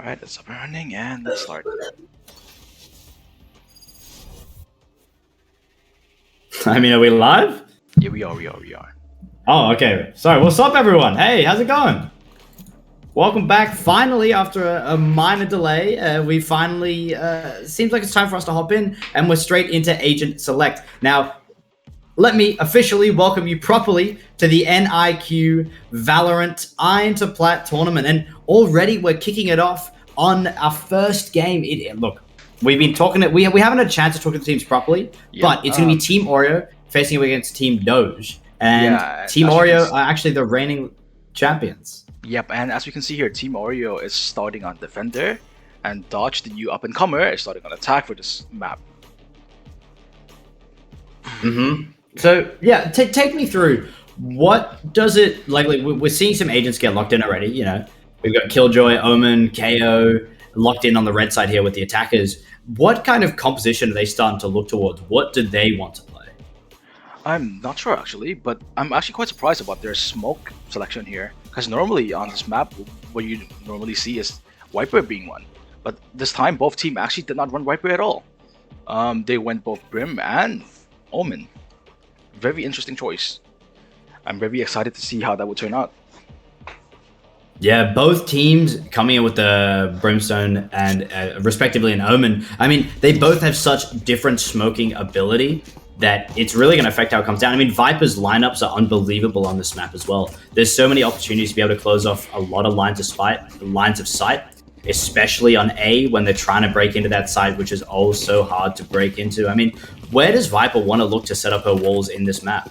Alright, it's up and running, and let's start. I mean, are we live? Yeah, we are. Oh, okay. Sorry, what's up, everyone? Hey, how's it going? Welcome back. Finally, after a minor delay, we finally, seems like it's time for us to hop in, and we're straight into Agent Select. Now, let me officially welcome you properly to the NiQ Valorant Iron-Plat tournament, and already we're kicking it off on our first game. Look, we've been talking we haven't had a chance to talk to the teams properly, but it's going to be Team Oreo facing against Team Doge, and Team Oreo are actually the reigning champions. Yep, and as we can see here, Team Oreo is starting on Defender, and Doge, the new up-and-comer, is starting on Attack for this map. So, yeah, take me through. What does it, like, we're seeing some agents get locked in already, you know. We've got Killjoy, Omen, KO locked in on the red side here with the attackers. What kind of composition are they starting to look towards? What do they want to play? I'm not sure, actually, but I'm actually quite surprised about their smoke selection here. Because normally on this map, what you normally see is Viper being one. But this time, both teams actually did not run Viper at all. They went both Brim and Omen. Very interesting choice. I'm very excited to see how that would turn out. Yeah, both teams coming in with the Brimstone and respectively an Omen. I mean, they both have such different smoking ability that it's really going to affect how it comes down. I mean, Viper's lineups are unbelievable on this map as well. There's so many opportunities to be able to close off a lot of lines of sight, especially on A when they're trying to break into that side, which is oh so hard to break into. I mean, where does Viper want to look to set up her walls in this map?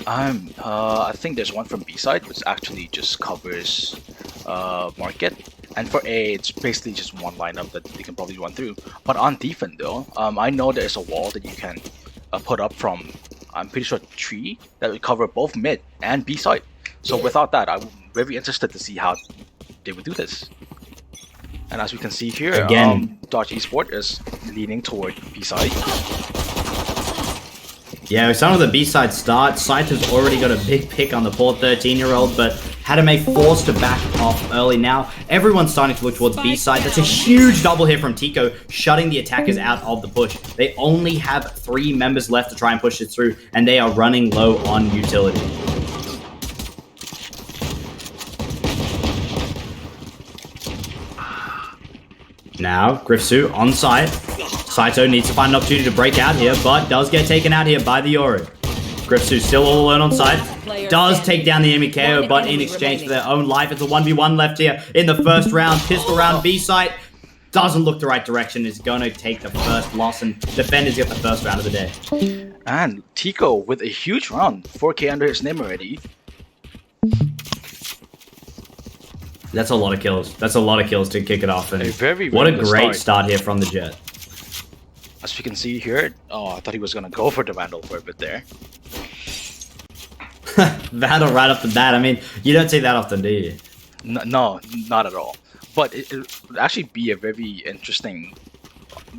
I think there's one from B side, which actually just covers market. And for A, it's basically just one lineup that they can probably run through. But on defense, though, I know there's a wall that you can put up from, I'm pretty sure, tree that would cover both mid and B side. So without that, I'm very interested to see how they would do this. And as we can see here, again, Doge Esports is leaning toward B side. Yeah, some of the B-side start. Sight has already got a big pick on the poor 13-year-old, but Hadame forced to back off early now. Everyone's starting to look towards B-side. That's a huge double hit from Tico, shutting the attackers out of the push. They only have 3 members left to try and push it through, and they are running low on utility. Now, Grifsu on site. Saito needs to find an opportunity to break out here, but does get taken out here by the Oreo. Grifsu still all alone on site. Does take down the enemy KO, but in exchange for their own life, it's a 1v1 left here in the first round. Pistol round B site. Doesn't look the right direction. Is going to take the first loss, and Defenders get the first round of the day. And Tico with a huge round. 4K under his name already. That's a lot of kills. That's a lot of kills to kick it off. And what a great start here from the Jet. As we can see here, I thought he was going to go for the Vandal for a bit there. Vandal right off the bat. I mean, you don't see that often, do you? No, not at all. But it would actually be a very interesting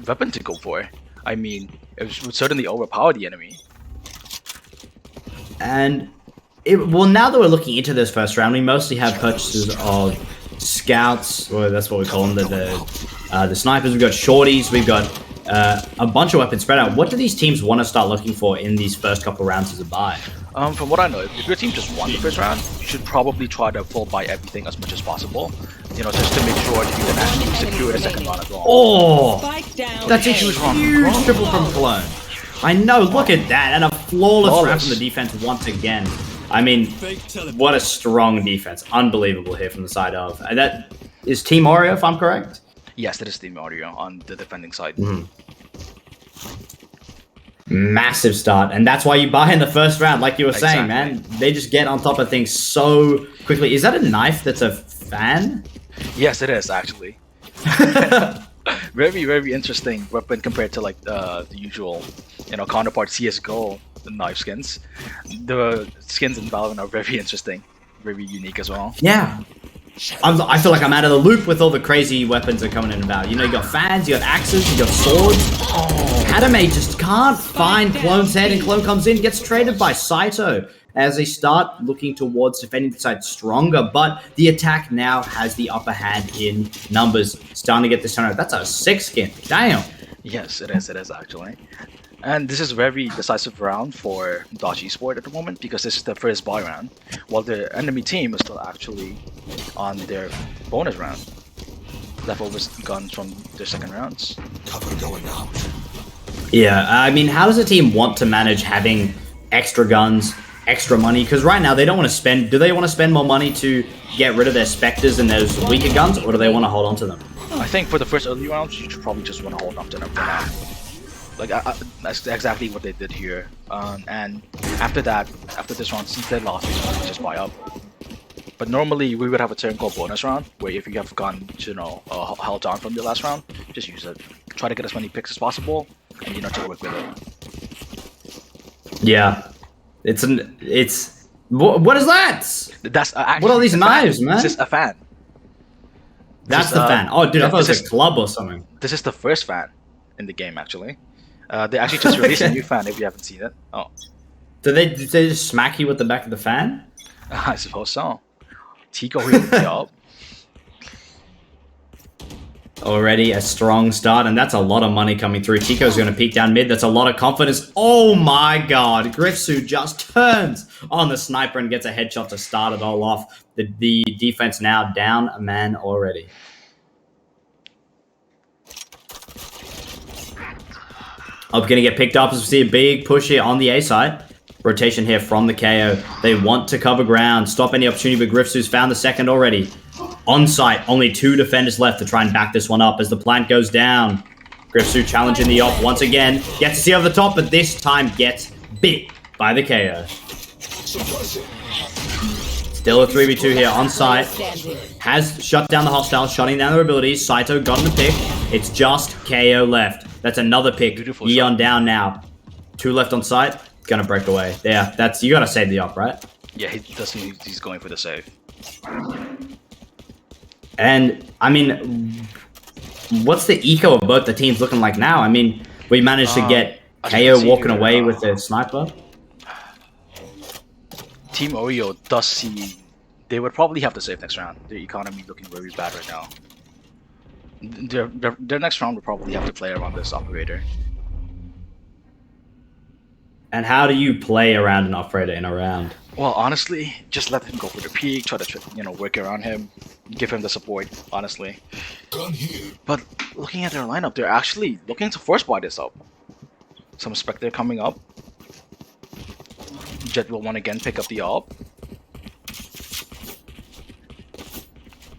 weapon to go for. I mean, it would certainly overpower the enemy. And well, now that we're looking into this first round, we mostly have purchases of scouts, or that's what we call them, the snipers. We've got shorties. We've got a bunch of weapons spread out. What do these teams want to start looking for in these first couple rounds as a buy? From what I know, if your team just won the first round, you should probably try to full buy everything as much as possible. You know, just to make sure you can actually secure the second round as well. Oh, that's a huge triple from Cologne. I know, look at that, and a flawless round from the defense once again. I mean, what a strong defense. Unbelievable here from the side of. That is Team Oreo, if I'm correct? Yes, that is Team Oreo on the defending side. Massive start, and that's why you buy in the first round, like you were saying, man. They just get on top of things so quickly. Is that a knife that's a fan? Yes, it is, actually. Very, very interesting weapon compared to like the usual, counterpart CSGO, the knife skins. The skins in Valorant are very interesting, very unique as well. Yeah. I feel like I'm out of the loop with all the crazy weapons that are coming in about. You know, you got fans, you got axes, you got swords. Hadame just can't find Clone's head, and Clone comes in, gets traded by Saito. as they start looking towards defending the side stronger. But the attack now has the upper hand in numbers. Starting to get this turnover. That's a 6 skin. Damn. Yes, it is actually. And this is a very decisive round for Doge Esports at the moment because this is the first buy round, while the enemy team is still actually on their bonus round. Leftover guns from their second rounds. Cover going out. Yeah, I mean, how does a team want to manage having extra guns, extra money? Because right now they don't want to spend. Do they want to spend more money to get rid of their Spectres and those weaker guns, or do they want to hold on to them? I think for the first early rounds, you should probably just want to hold on to them for now. Like that's exactly what they did here. And after that, after this round, since they lost, you just buy up. But normally we would have a turn called bonus round, where if you have gone, held on from the last round, just use it. Try to get as many picks as possible, and just work with it. Yeah, what is that? That's actually, what are these knives, man? This is a fan. That's the fan. Oh, dude, I thought it was a club or something. This is the first fan in the game, actually. They actually just released a new fan. If you haven't seen it, Did they just smack you with the back of the fan? I suppose so. Tico hooked me up. Already a strong start, and that's a lot of money coming through. Tico's going to peek down mid. That's a lot of confidence. Oh my god. Griffsu just turns on the sniper and gets a headshot to start it all off. The defense now down a man already. Up going to get picked up as we see a big push here on the A side. Rotation here from the KO. They want to cover ground, stop any opportunity, but Griffsu's found the second already. On site, only 2 defenders left to try and back this one up as the plant goes down. Griffsu challenging the op once again. Gets to see over the top, but this time gets bit by the KO. Still a 3v2 here on site. Has shut down the hostile, shutting down their abilities. Saito got the pick. It's just KO left. That's another pick. Beautiful Yeon shot. down now. 2 left on site. Gonna break away. Yeah, you gotta save the op, right? Yeah, he's going for the save. And I mean, what's the eco of both the teams looking like now? I mean, we managed to get KO walking away with the sniper. Team Oreo does see they would probably have to save next round. Their economy looking very bad right now. Their next round would probably have to play around this operator. And how do you play around an operator in a round? Well, honestly, just let him go for the peak. Try to work around him, give him the support. Honestly, Gun here. but looking at their lineup, they're actually looking to force buy this up. Some Spectre coming up. Jet will once again pick up the op.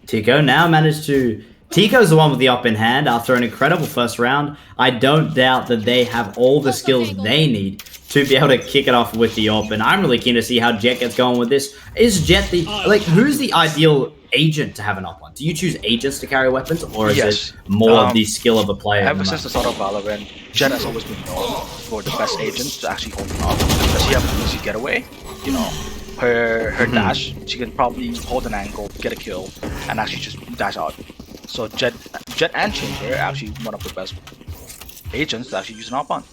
Tico now managed to... Tico's the one with the op in hand after an incredible first round. I don't doubt that they have all the skills they need to be able to kick it off with the op, and I'm really keen to see how Jet gets going with this. Is Jet the... who's the ideal agent to have an op on? Do you choose agents to carry weapons, or is it more the skill of a player? Ever since the start of Valorant, Jet has always been known for the best agents to actually hold an op. Because she has an easy getaway, her dash, she can probably hold an angle, get a kill, and actually just dash out. So Jet and Chamber are actually one of the best agents to actually use an op on.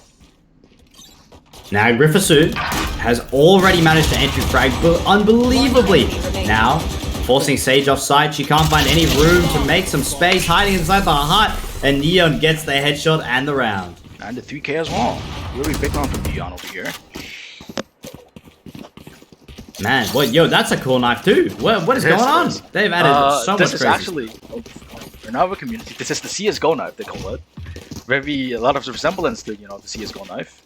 Now Griffasu has already managed to entry frag unbelievably. Now, forcing Sage off site, she can't find any room to make some space, hiding inside the hut, and Neon gets the headshot and the round. And the 3K as well. Really big round from Neon over here. Man, that's a cool knife too. What is going on? They've added so much This is crazy. actually, in our community, this is the CSGO knife, they call it. A lot of resemblance to, the CSGO knife.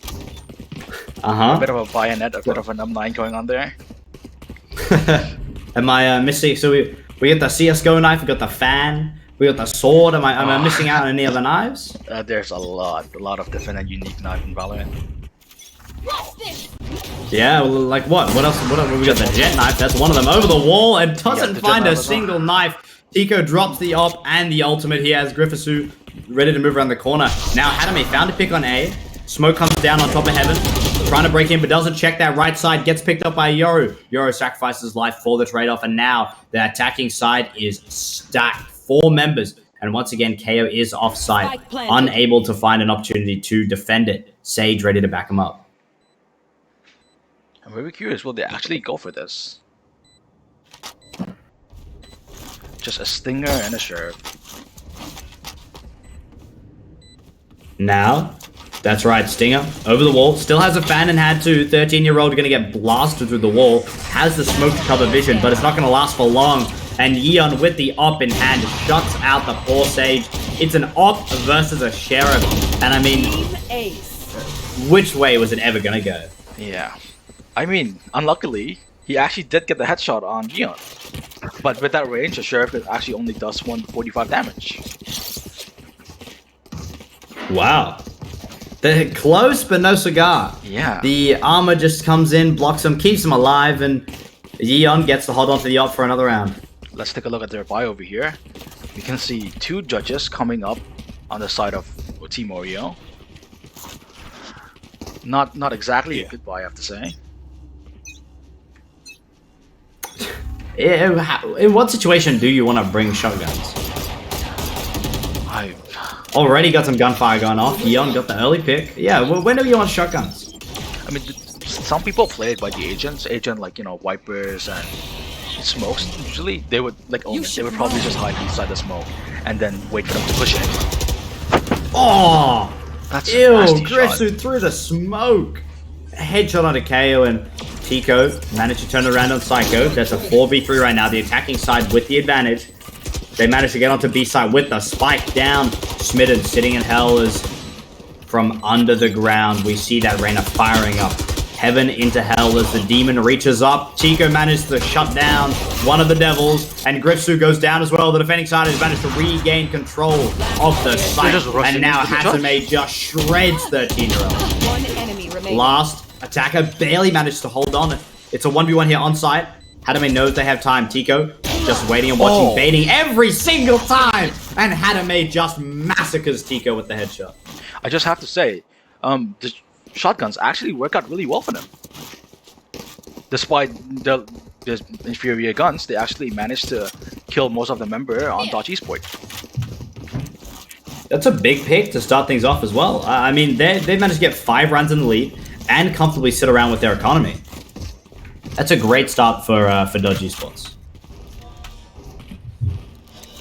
A bit of a bayonet, a bit of an M9 going on there. Am I missing? So we got the CSGO knife, we got the fan, we got the sword. Am I missing out on any other knives? There's a lot of different and unique knives in Valorant. Yeah, well, like what? What else? We got the jet knife. That's one of them over the wall and doesn't find a single knife. Tico drops the op and the ultimate. He has Griffasu ready to move around the corner. Now Hadame found a pick on A. Smoke comes down on top of Heaven, trying to break in, but doesn't check that right side. Gets picked up by Yoru. Yoru sacrifices his life for the trade-off, and now the attacking side is stacked. 4 members. And once again, KO is off-site, unable to find an opportunity to defend it. Sage ready to back him up. I'm very curious, will they actually go for this? Just a stinger and a sheriff. Now, that's right, Stinger over the wall. Still has a fan in hand too. 13-year-old gonna get blasted through the wall. Has the smoke to cover vision, but it's not gonna last for long. And Yeon with the op in hand shuts out the poor Sage. It's an op versus a sheriff. And I mean, which way was it ever gonna go? Yeah. I mean, unluckily, he actually did get the headshot on Yeon. But with that range, the sheriff actually only does 145 damage. Wow. They're close, but no cigar. Yeah. The armor just comes in, blocks him, keeps him alive, and Yeon gets to hold on to the op for another round. Let's take a look at their buy over here. You can see 2 judges coming up on the side of Team Oreo. Not exactly a good buy, I have to say. In what situation do you want to bring shotguns? I Already got some gunfire going off. Yeon got the early pick. Yeah, well, when do you want shotguns? mean, some people play it by the agents. Agent, like, you know, wipers and smokes. Usually, they would like own it. They would probably just hide inside the smoke and then wait for them to push it. Oh, That's a ew! nasty shot. Gritsu through the smoke. Headshot onto KO, and Tico managed to turn around on Psycho. That's a 4v3 right now. The attacking side with the advantage. They managed to get onto B side with the spike down. Smitten sitting in hell is from under the ground. We see that Reyna firing up. Heaven into hell as the demon reaches up. Chico managed to shut down one of the devils, and Gripsu goes down as well. The defending side has managed to regain control of the site, and now Hasame just shreds 13-year-old. One enemy remaining. Last attacker barely managed to hold on. It's a 1v1 here on site. Hadame knows they have time. Tico just waiting and watching, baiting every single time, and Hadame just massacres Tico with the headshot. I just have to say, the shotguns actually work out really well for them. Despite the inferior guns, they actually managed to kill most of the member on Doge Esports. That's a big pick to start things off as well. I mean, they managed to get 5 rounds in the lead and comfortably sit around with their economy. That's a great start for Doge Esports.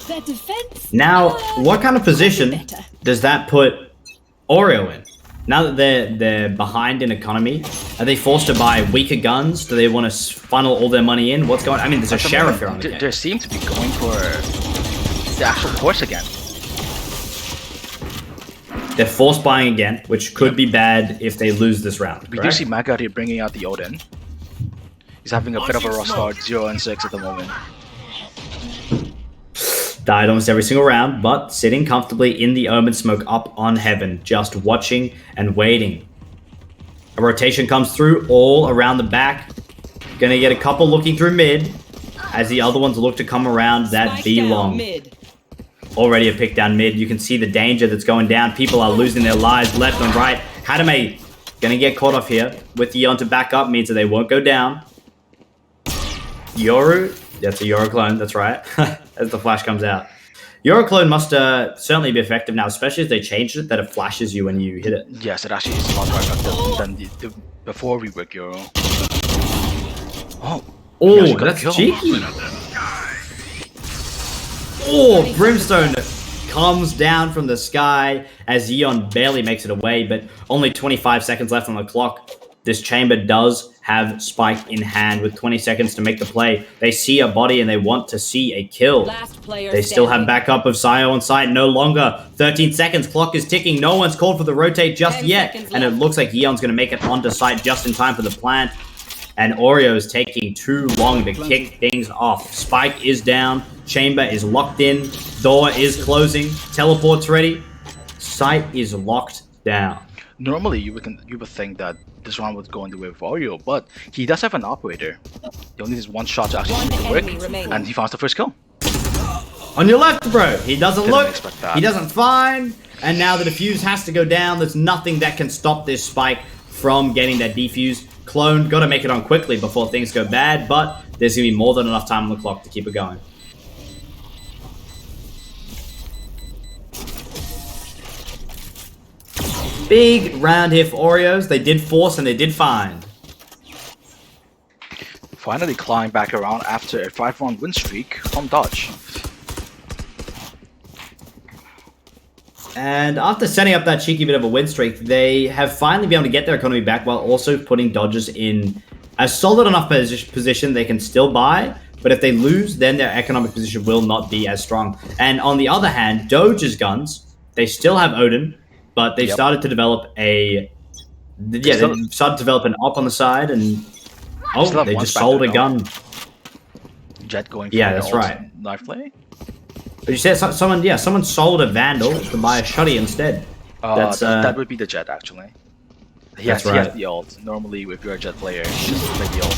That defense. Now, what kind of position does that put Oreo in? Now that they're behind in economy, are they forced to buy weaker guns? Do they want to funnel all their money in? What's going on? I mean, there's a sheriff here on the game. They seem to be going for the actual horse again. They're forced buying again, which could be bad if they lose this round. We do see Maga here bringing out the Odin. He's having a bit of a rough start, 0-6 at the moment. Died almost every single round, but sitting comfortably in the Omen smoke up on Heaven, just watching and waiting. A rotation comes through all around the back. Gonna get a couple looking through mid, as the other ones look to come around that B long. Mid. Already a pick down mid. You can see the danger that's going down. People are losing their lives left and right. Hadame gonna get caught off here with Yeon to back up, means that they won't go down. Yoru, that's a Yoru clone, that's right, as the flash comes out. Yoru clone must certainly be effective now, especially as they changed it, that it flashes you when you hit it. Yes, it actually is a lot more effective than the before rework Euro. Oh, that's cheeky. Oh, Brimstone comes down from the sky as Yeon barely makes it away, but only 25 seconds left on the clock. This chamber does have Spike in hand with 20 seconds to make the play. They see a body and they want to see a kill. They still have backup of Sayo on site. No longer. 13 seconds. Clock is ticking. No one's called for the rotate just yet. And it looks like Yeon's going to make it onto site just in time for the plant. And Oreo is taking too long to kick things off. Spike is down. Chamber is locked in. Door is closing. Teleport's ready. Site is locked down. Normally, you would think that this round would go in the way of Oreo, but he does have an operator. He only needs one shot to actually make it work, and he finds the first kill. On your left, bro. He doesn't Didn't look. expect that. He doesn't find. And now the defuse has to go down. There's nothing that can stop this Spike from getting that defuse. Clone, got to make it on quickly before things go bad, but there's going to be more than enough time on the clock to keep it going. Big round here for Oreos. They did force and they did find. Finally clawing back around after a 5-round win streak from Doge. And after setting up that cheeky bit of a win streak, they have finally been able to get their economy back while also putting Dodgers in a solid enough position they can still buy. But if they lose, then their economic position will not be as strong. And on the other hand, Doge's guns, they still have Odin, but they've started to develop they started to develop an op on the side, and they just sold a gun. Jet going for that's right. Knife play. But you said someone sold a Vandal to buy a Shotty instead. That would be the Jet, actually. He has the ult. Normally, if you're a Jet player, you just play the ult.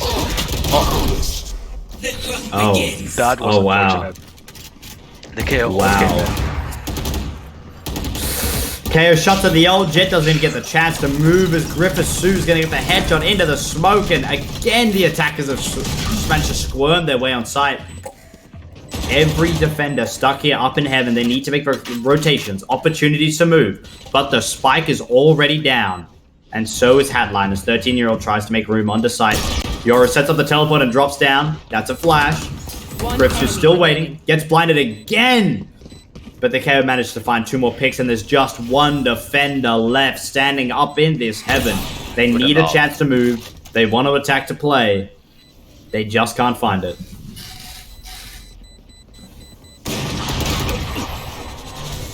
That was unfortunate. The KO KO shots at the old Jet, doesn't even get the chance to move as Griffith Sue's going to get the headshot into the smoke, and again the attackers have managed to squirm their way on site. Every defender stuck here up in heaven, they need to make rotations, opportunities to move, but the spike is already down, and so is Hatline as 13-year-old tries to make room under site. Yoro sets up the teleport and drops down. That's a flash. Griffith is still waiting, gets blinded again. But the KO managed to find 2 more picks, and there's just 1 defender left standing up in this heaven. They need a chance to move. They want to attack to play. They just can't find it.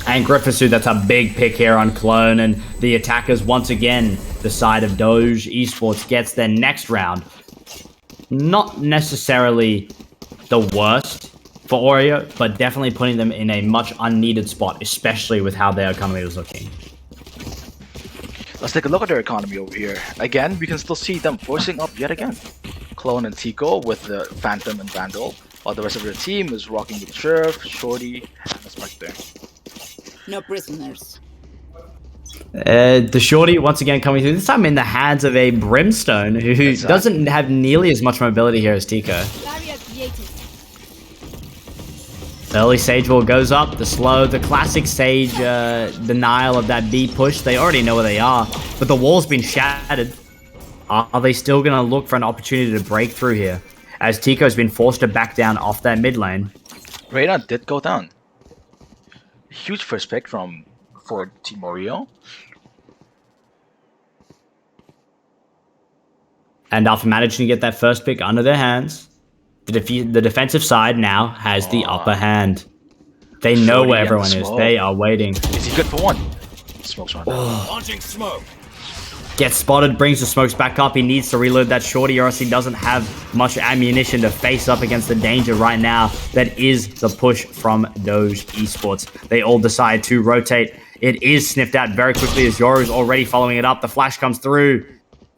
And Griffithu, that's a big pick here on Clone, and the attackers once again, the side of Doge Esports gets their next round. Not necessarily the worst for Oreo, but definitely putting them in a much unneeded spot, especially with how their economy was looking. Let's take a look at their economy over here. Again, we can still see them forcing up yet again. Clone and Tico with the Phantom and Vandal, while the rest of their team is rocking with Sheriff, Shorty, and a Spike there. No prisoners. The Shorty once again coming through, this time in the hands of a Brimstone who doesn't have nearly as much mobility here as Tico. Early Sage Wall goes up, the classic Sage denial of that B push. They already know where they are, but the wall's been shattered. Are they still going to look for an opportunity to break through here? As Tico's been forced to back down off that mid lane. Reyna did go down. Huge first pick for Team Oreo. And after managing to get that first pick under their hands, the defensive side now has the upper hand. They know where everyone is. They are waiting. Is he good for one? Smoke's on. Launching smoke. Gets spotted, brings the smokes back up. He needs to reload that Shorty or else he doesn't have much ammunition to face up against the danger right now. That is the push from Doge Esports. They all decide to rotate. It is sniffed out very quickly as Yoro's already following it up. The flash comes through.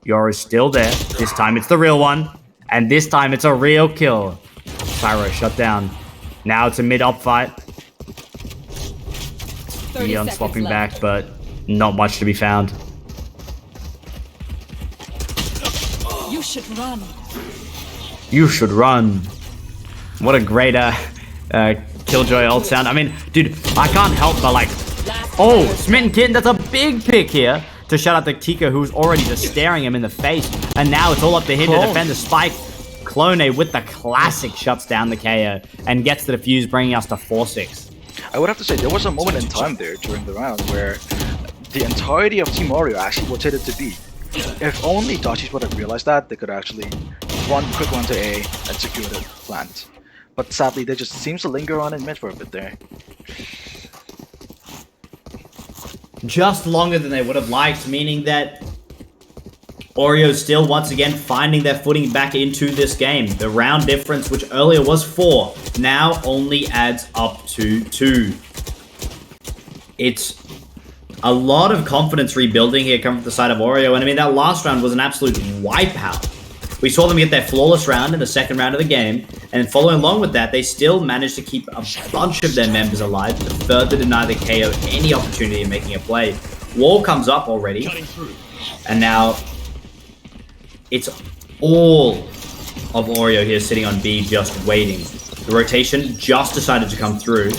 Yoro's still there. This time it's the real one. And this time it's a real kill. Pyro shut down. Now it's a mid-up fight. Leon swapping back, but not much to be found. You should run. You should run. What a great Killjoy ult sound. I mean, dude, I can't help but like... Oh, Smitten Kitten, that's a big pick here to shut out the Tico, who's already just staring him in the face. And now it's all up to him to defend the spike. Clone with the classic shuts down the KO and gets the defuse, bringing us to 4-6. I would have to say there was a moment in time there during the round where the entirety of Team Oreo actually rotated to B. If only Dodgies would have realized that, they could actually quick run to A and secure the plant. But sadly, they just seems to linger on in mid for a bit there. Just longer than they would have liked, meaning that Oreo still once again finding their footing back into this game. The round difference, which earlier was 4, now only adds up to 2. It's a lot of confidence rebuilding here coming from the side of Oreo, and I mean, that last round was an absolute wipeout. We saw them get their flawless round in the second round of the game, and following along with that, they still managed to keep a bunch of their members alive to further deny the KO any opportunity of making a play. Wall comes up already, and now it's all of Oreo here sitting on B just waiting. The rotation just decided to come through,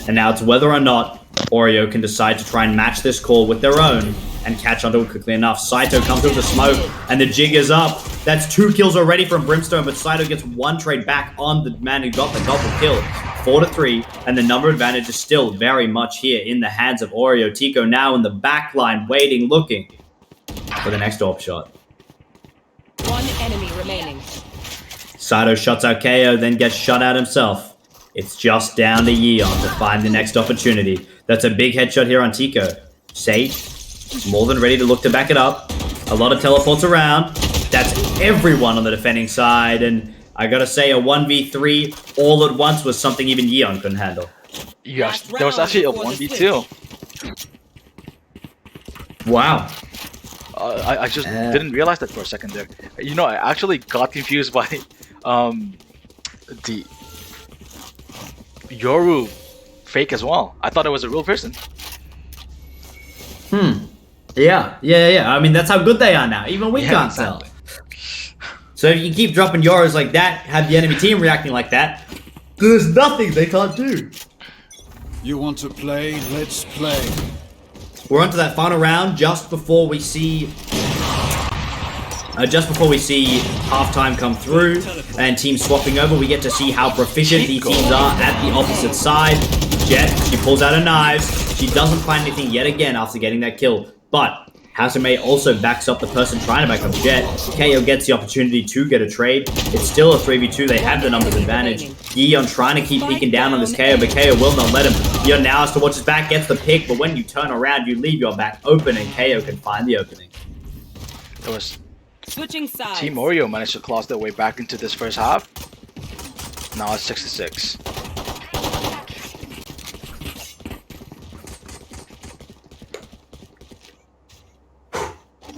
and now it's whether or not Oreo can decide to try and match this call with their own and catch onto it quickly enough. Saito comes with the smoke, and the jig is up. That's 2 kills already from Brimstone, but Saito gets 1 trade back on the man who got the double kill. 4-3, and the number advantage is still very much here in the hands of Oreo. Tico now in the back line, waiting, looking for the next AWP shot. 1 enemy remaining. Saito shuts out KO, then gets shut out himself. It's just down to Yeon to find the next opportunity. That's a big headshot here on Tico. Sage, more than ready to look to back it up. A lot of teleports around. That's everyone on the defending side, and I gotta say, a 1v3 all at once was something even Yeon couldn't handle. Yes, there was actually a 1v2. Wow. I just didn't realize that for a second there. You know, I actually got confused by the Yoru fake as well. I thought it was a real person. Yeah. I mean, that's how good they are now. Even we can't tell. So if you keep dropping Yoros like that, have the enemy team reacting like that, there's nothing they can't do. You want to play? Let's play. We're onto that final round just before we see halftime come through and teams swapping over. We get to see how proficient these teams are at the opposite side. Jet, she pulls out her knives. She doesn't find anything yet again after getting that kill, but Hasume also backs up the person trying to back up Jet. KO gets the opportunity to get a trade. It's still a 3v2. They have the numbers advantage. Yeon trying to keep peeking down on this KO, but KO will not let him. Yeon now has to watch his back, gets the pick, but when you turn around, you leave your back open, and KO can find the opening. It was Switching sides. Team Oreo managed to claw their way back into this first half. Now it's 6-6.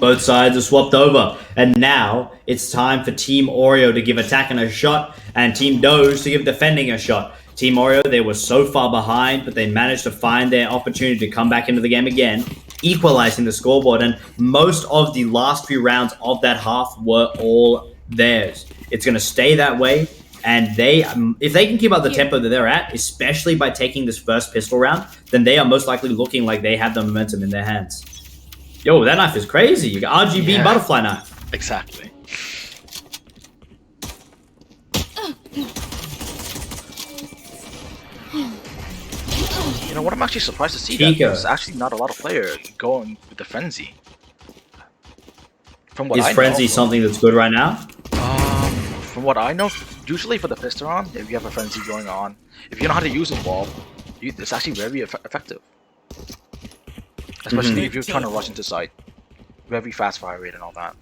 Both sides are swapped over, and now it's time for Team Oreo to give attacking a shot and Team Doge to give defending a shot. Team Oreo, they were so far behind, but they managed to find their opportunity to come back into the game again, equalizing the scoreboard, and most of the last few rounds of that half were all theirs. It's going to stay that way, and if they can keep up the tempo that they're at, especially by taking this first pistol round, then they are most likely looking like they have the momentum in their hands. Yo, that knife is crazy. You got RGB butterfly knife. Exactly. You know what? I'm actually surprised to see that there's actually not a lot of players going with the frenzy. From what is I frenzy know, something that's good right now? From what I know, usually for the pistol round, if you have a frenzy going on, if you know how to use it well, it's actually very effective. Especially if you're trying to rush into site. Very fast fire rate and all that.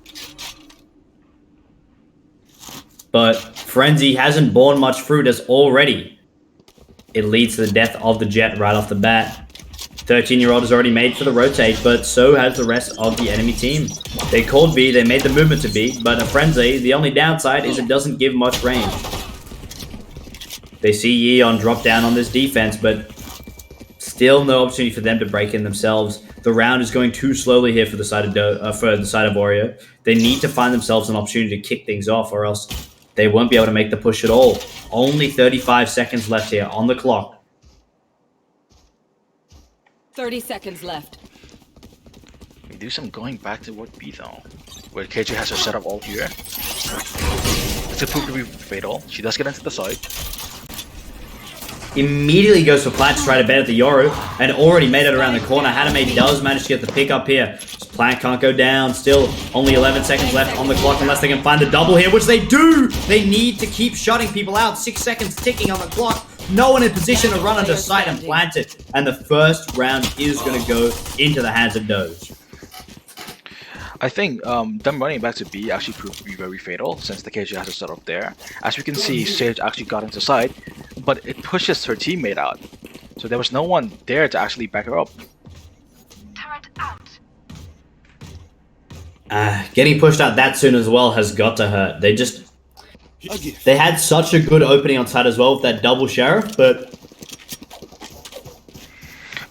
But Frenzy hasn't borne much fruit as already it leads to the death of the Jet right off the bat. 13-year-old is already made for the rotate, but so has the rest of the enemy team. They called B, they made the movement to B, but a Frenzy, the only downside is it doesn't give much range. They see Yeon drop down on this defense, but still no opportunity for them to break in themselves. The round is going too slowly here for the side of Oreo. They need to find themselves an opportunity to kick things off, or else they won't be able to make the push at all. Only 35 seconds left here on the clock. 30 seconds left. We do some going back to what B though, where KJ has her setup all here. It's a proof to be fatal. She does get into the side. Immediately goes for Plat to try to bet at the Yoru, and already made it around the corner. Haname does manage to get the pick up here. Plat can't go down. Still only 11 seconds left on the clock unless they can find the double here, which they do. They need to keep shutting people out. 6 seconds ticking on the clock. No one in position to run under sight and plant it. And the first round is going to go into the hands of Doge. I think them running back to B actually proved to be very fatal since the KJ has a setup there. As we can see, Sage actually got into side, but it pushes her teammate out. So there was no one there to actually back her up. Turret out. Getting pushed out that soon as well has got to hurt. They had such a good opening on side as well with that double sheriff, but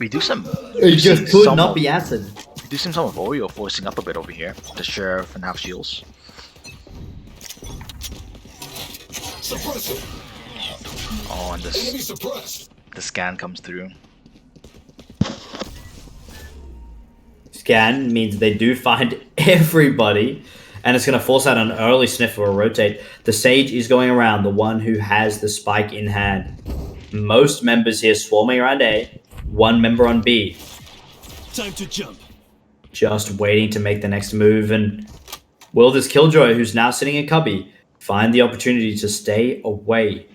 We do some. it just could not be acid. We do some of Oreo forcing up a bit over here. The sheriff and half shields. Suppressor. Oh, and Enemy this suppressed. the scan comes through. scan means they do find everybody, and it's going to force out an early sniff or a rotate. The Sage is going around, the one who has the spike in hand. Most members here swarming around A, one member on B. Time to jump. Just waiting to make the next move, and will this Killjoy, who's now sitting in cubby, find the opportunity to stay away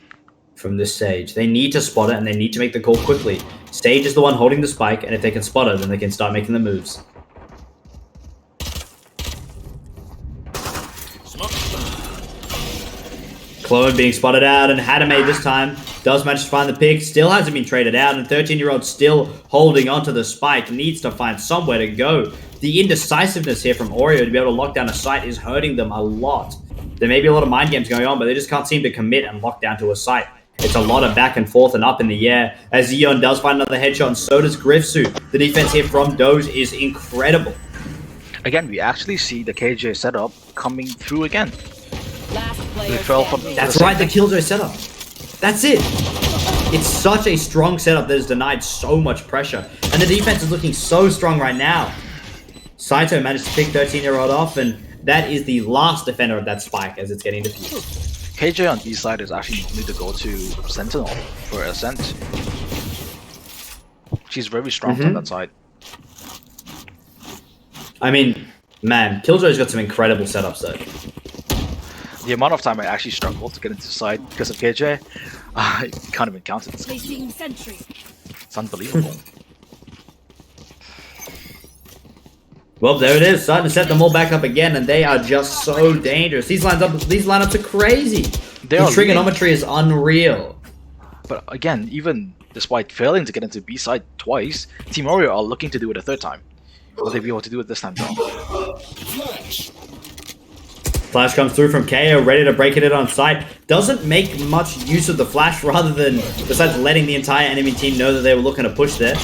from this Sage? They need to spot it, and they need to make the call quickly. Sage is the one holding the spike, and if they can spot it, then they can start making the moves. Clone being spotted out, and Hadame this time does manage to find the pick. Still hasn't been traded out, and 13-year-old still holding onto the spike. Needs to find somewhere to go. The indecisiveness here from Oreo to be able to lock down a site is hurting them a lot. There may be a lot of mind games going on, but they just can't seem to commit and lock down to a site. It's a lot of back and forth and up in the air. As Zeon does find another headshot, and so does Griffsuit. The defense here from Doge is incredible. Again, we actually see the KJ setup coming through again. Last player We fell from- standing. That's right, the Killjoy setup. That's it. It's such a strong setup that has denied so much pressure. And the defense is looking so strong right now. Saito managed to pick 13-year-old off, and that is the last defender of that spike as it's getting defused. KJ on B side is actually need to go to Sentinel for Ascent. She's very strong on that side. I mean, man, Killjoy's got some incredible setups though. The amount of time I actually struggled to get into the side because of KJ, I can't even count it. Placing sentry. It's unbelievable. Well, there it is, starting to set them all back up again, and they are just so dangerous. These lineups are crazy. They The are trigonometry is unreal. But again, even despite failing to get into B side twice, Team Oreo are looking to do it a third time. Will they be able to do it this time though? Flash. Flash comes through from KO, ready to break it in on site. Doesn't make much use of the flash, rather than besides letting the entire enemy team know that they were looking to push there.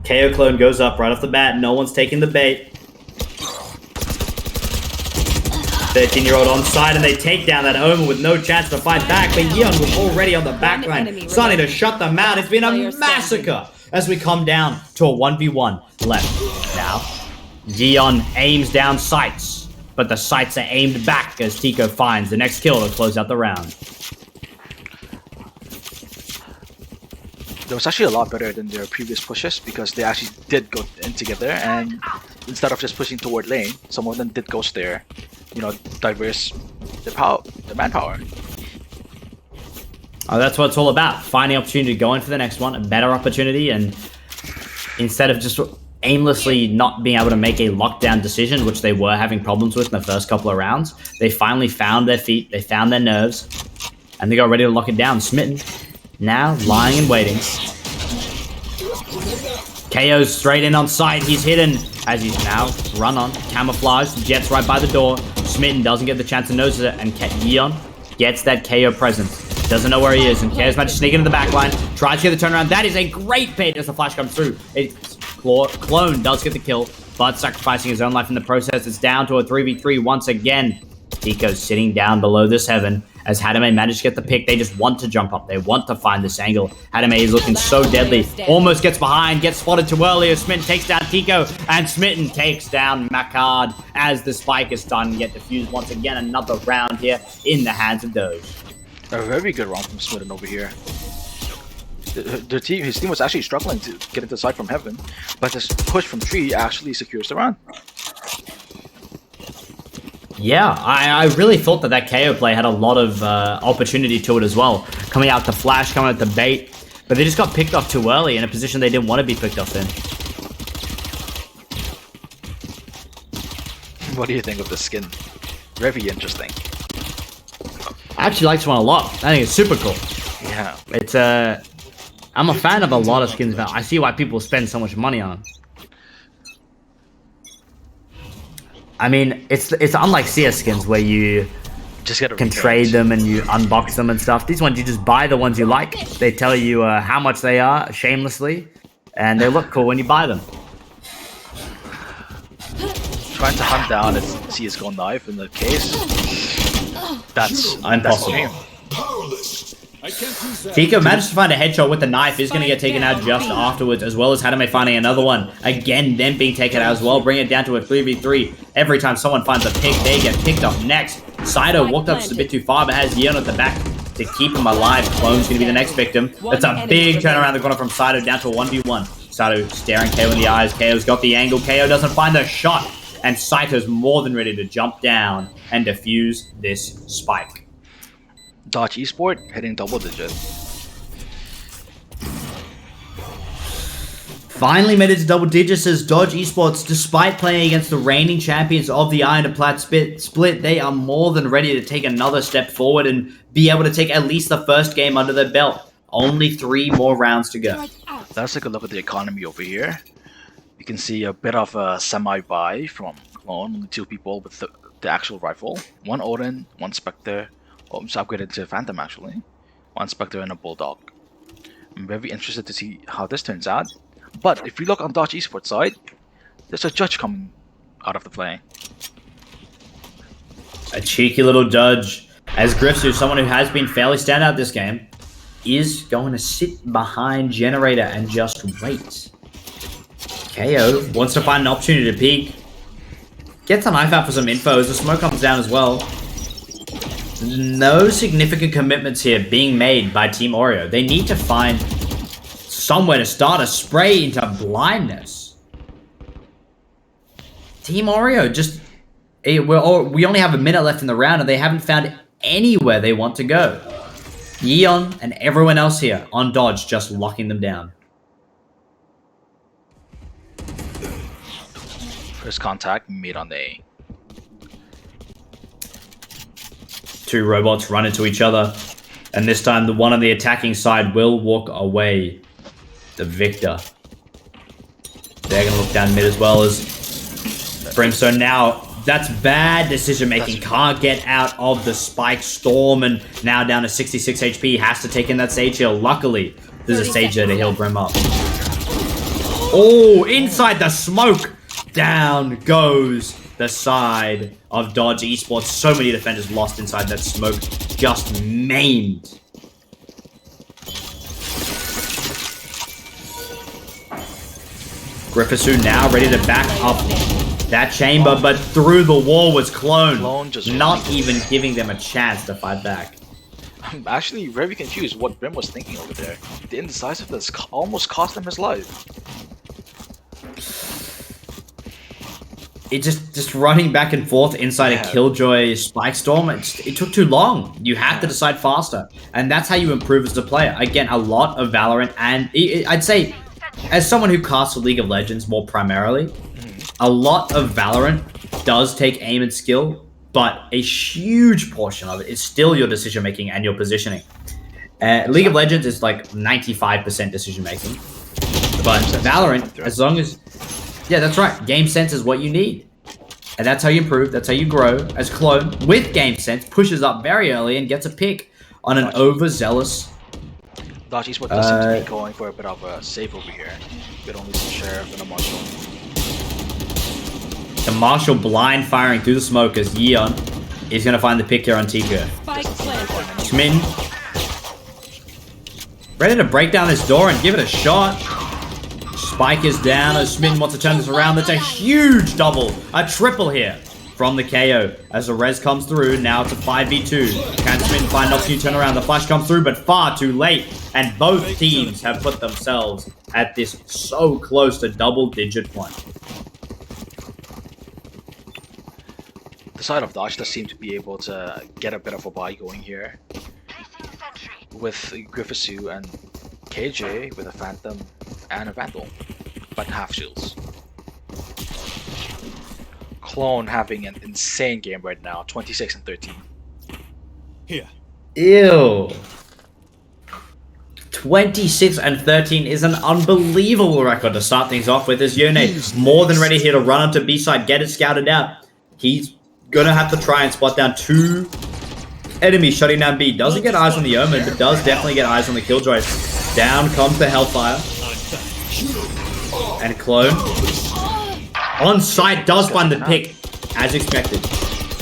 KO clone goes up right off the bat. No one's taking the bait. 13-year-old on side, and they take down that Omen with no chance to fight back. But Yeon was already on the back line, enemy starting to shut them out. It's been a Player massacre as we come down to a 1v1 left. Now, Yeon aims down sights, but the sights are aimed back as Tico finds the next kill to close out the round. That was actually a lot better than their previous pushes because they actually did go in together, and instead of just pushing toward lane, some of them did ghost there, you know, diverse the manpower. Oh, that's what it's all about. Finding opportunity to go in for the next one, a better opportunity, and instead of just aimlessly not being able to make a lockdown decision, which they were having problems with in the first couple of rounds, they finally found their feet, they found their nerves, and they got ready to lock it down. Smitten, now lying and waiting. KO's straight in on sight. He's hidden as he's now run on. Camouflage. Jet's right by the door. Smitten doesn't get the chance to notice it, and Yeon gets that KO presence. Doesn't know where he is, and KO's managed to sneak into the back line. Tries to get the turnaround. That is a great bait as the flash comes through. Clone does get the kill, but sacrificing his own life in the process. It's down to a 3v3 once again. Tico's sitting down below this heaven as Hadame managed to get the pick. They just want to jump up. They want to find this angle. Hadame is looking so deadly. Almost gets behind, gets spotted too early. Smitten takes down Tico, and Smitten takes down Macard as the spike is starting to get defused once again. Another round here in the hands of Doge. A very good round from Smitten over here. His team was actually struggling to get into the side from heaven, but this push from tree actually secures the round. Yeah, I really thought that KO play had a lot of opportunity to it as well. Coming out to flash, coming out to bait, but they just got picked off too early in a position they didn't want to be picked off in. What do you think of the skin? Very interesting. I actually like this one a lot. I think it's super cool. Yeah. It's I'm a fan of a lot of skins now. I see why people spend so much money on them. I mean, it's unlike CS skins where you Just get a can trade them and you unbox them and stuff. These ones, you just buy the ones you like. They tell you how much they are, shamelessly, and they look cool when you buy them. Trying to hunt down a CSGO knife in the case. That's Impossible. game. Powerless. I can't use that. Tico managed to find a headshot with the knife. He's going to get taken out just afterwards, as well as Hadame finding another one. Again, then being taken out as well. Bring it down to a 3v3. Every time someone finds a pick, they get picked up next. Saito walked up just a bit too far, but has Yeon at the back to keep him alive. Clone's going to be the next victim. That's a big turn around the corner from Saito down to a 1v1. Saito staring KO in the eyes. KO's got the angle. KO doesn't find the shot. And Saito's more than ready to jump down and defuse this spike. Doge Esports hitting double digit. Finally made it to double digits as Doge Esports, despite playing against the reigning champions of the Iron-Plat split, they are more than ready to take another step forward and be able to take at least the first game under their belt. Only 3 more rounds to go. Let's take a look at the economy over here. You can see a bit of a semi-buy from Clone, only 2 people with the actual rifle. 1 Odin, 1 Spectre. Oh, it's upgraded to Phantom actually. 1 Spectre and a Bulldog. I'm very interested to see how this turns out. But if you look on Doge Esports side, there's a judge coming out of the play. A cheeky little judge, as Griffsu, someone who has been fairly standout this game, is going to sit behind Generator and just wait. KO wants to find an opportunity to peek. Gets a knife out for some info as the smoke comes down as well. No significant commitments here being made by Team Oreo. They need to find somewhere to start a spray into blindness. Team Oreo just... we only have a minute left in the round and they haven't found anywhere they want to go. Yeon and everyone else here on Doge just locking them down. First contact made on the A. 2 robots run into each other, and this time the one on the attacking side will walk away the victor. They're going to look down mid as well as Brimstone now. That's bad decision making. Can't get out of the spike storm, and now down to 66 HP. Has to take in that Sage heal. Luckily, there's a Sage there to heal Brim up. Oh, inside the smoke. Down goes the side of Doge Esports. So many defenders lost inside that smoke. Just maimed. Griffisu now ready to back up that chamber, but through the wall was Clone, just not even giving them a chance to fight back. I'm actually very confused what Brim was thinking over there. The indecisiveness almost cost him his life. It just running back and forth inside a Killjoy Spike Storm, it took too long. You have to decide faster. And that's how you improve as a player. Again, a lot of Valorant, and I'd say, as someone who casts League of Legends more primarily, a lot of Valorant does take aim and skill, but a huge portion of it is still your decision making and your positioning. League of Legends is like 95% decision making, but Valorant, as long as... Yeah, that's right. Game sense is what you need. And that's how you improve. That's how you grow. As Clone, with game sense, pushes up very early and gets a pick on an overzealous... Doge Esports does seem to be going for a bit of a save over here. Get only some Sheriff and a Marshal. The Marshal blind firing through the smoke as Yeon is going to find the pick here on Tika. Smitten. Ready to break down this door and give it a shot. Spike is down as Smitten wants to turn this around. That's a huge double, a triple here from the KO as the res comes through. Now it's a 5v2. Can Smitten find an opportunity to turn around? The flash comes through, but far too late. And both teams have put themselves at this so close to double-digit point. The side of Doge does seem to be able to get a bit of a buy going here. With Griffisu and KJ with a Phantom and a Vandal, but half shields. Clone having an insane game right now, 26 and 13. Here. Ew. 26 and 13 is an unbelievable record to start things off with, as Yone more than ready here to run up to B-side, get it scouted out. He's gonna have to try and spot down 2 enemies shutting down B. Doesn't get eyes on the Omen, but does definitely get eyes on the Killjoy. Down comes the Hellfire. And Clone on site does find the pick, as expected.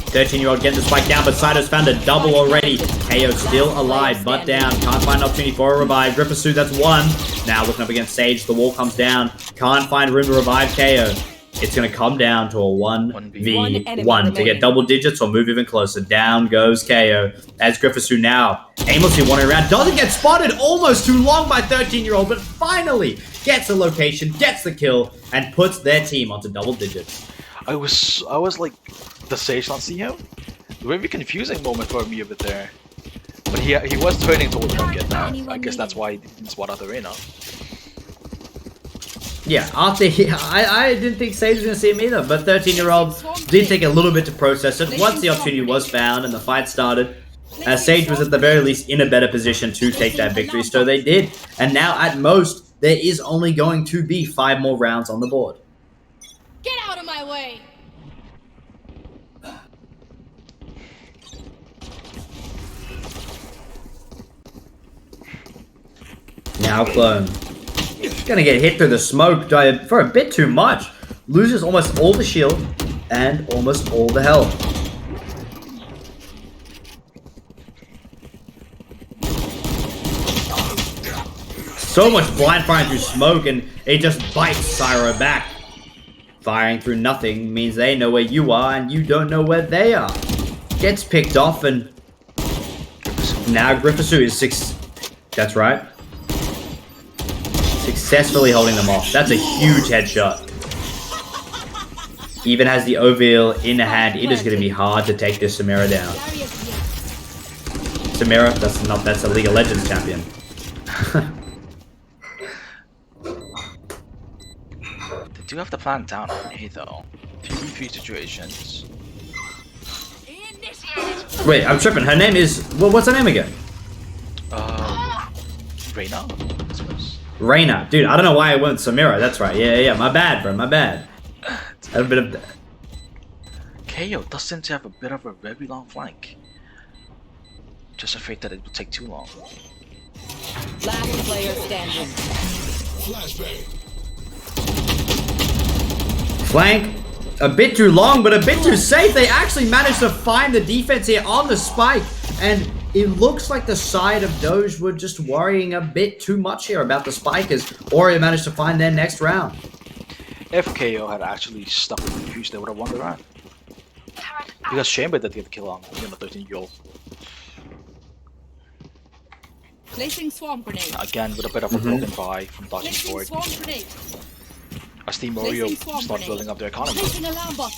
13-year-old getting the spike down, but Saito's found a double already. KO still alive, but down. Can't find an opportunity for a revive. Grippasu, that's one. Now looking up against Sage, the wall comes down. Can't find room to revive KO. It's going to come down to a 1v1 to get double digits or move even closer. Down goes KO as Grippasu now aimlessly wandering around. Doesn't get spotted, almost too long by 13-year-old, but finally gets a location, gets the kill, and puts their team onto double digits. I was like, does Sage not see him? Very confusing moment for me over there. But he was turning towards Rocket now. I guess that's why he didn't spot out the arena. Yeah, I didn't think Sage was going to see him either, but 13-year-old did take a little bit to process it once the opportunity was found and the fight started. Sage was at the very least in a better position to take that victory, so they did. And now at most, there is only going to be 5 more rounds on the board. Get out of my way! Now Clone. Gonna get hit through the smoke for a bit too much. Loses almost all the shield and almost all the health. So much blind firing through smoke and it just bites Syro back. Firing through nothing means they know where you are and you don't know where they are. Gets picked off and now Grippasu is that's right. Successfully holding them off. That's a huge headshot. Even has the Ovil in hand, it is going to be hard to take this Samira down. Samira, that's a League of Legends champion. They do have the plan down on A though. 2v3 situations. Wait, I'm tripping. Her name is... Well, what's her name again? Reyna? I suppose. Reyna. Dude, I don't know why I went Samira. That's right. Yeah. My bad, bro. My bad. A bit of... KO does seem to have a bit of a very long flank. Just afraid that it would take too long. Last player standing. Flank. A bit too long, but a bit too safe. They actually managed to find the defense here on the spike. And it looks like the side of Doge were just worrying a bit too much here about the spike as Oreo managed to find their next round. If KO had actually stuck with the fuse, they would have won the round. Because Chamber did get the kill on the 13-year-old. Placing swarm grenade. Again, with a bit of a broken buy from dodging Placing forward. swarm grenade. As Team Oreo starts building up their economy. Placing alarm bot.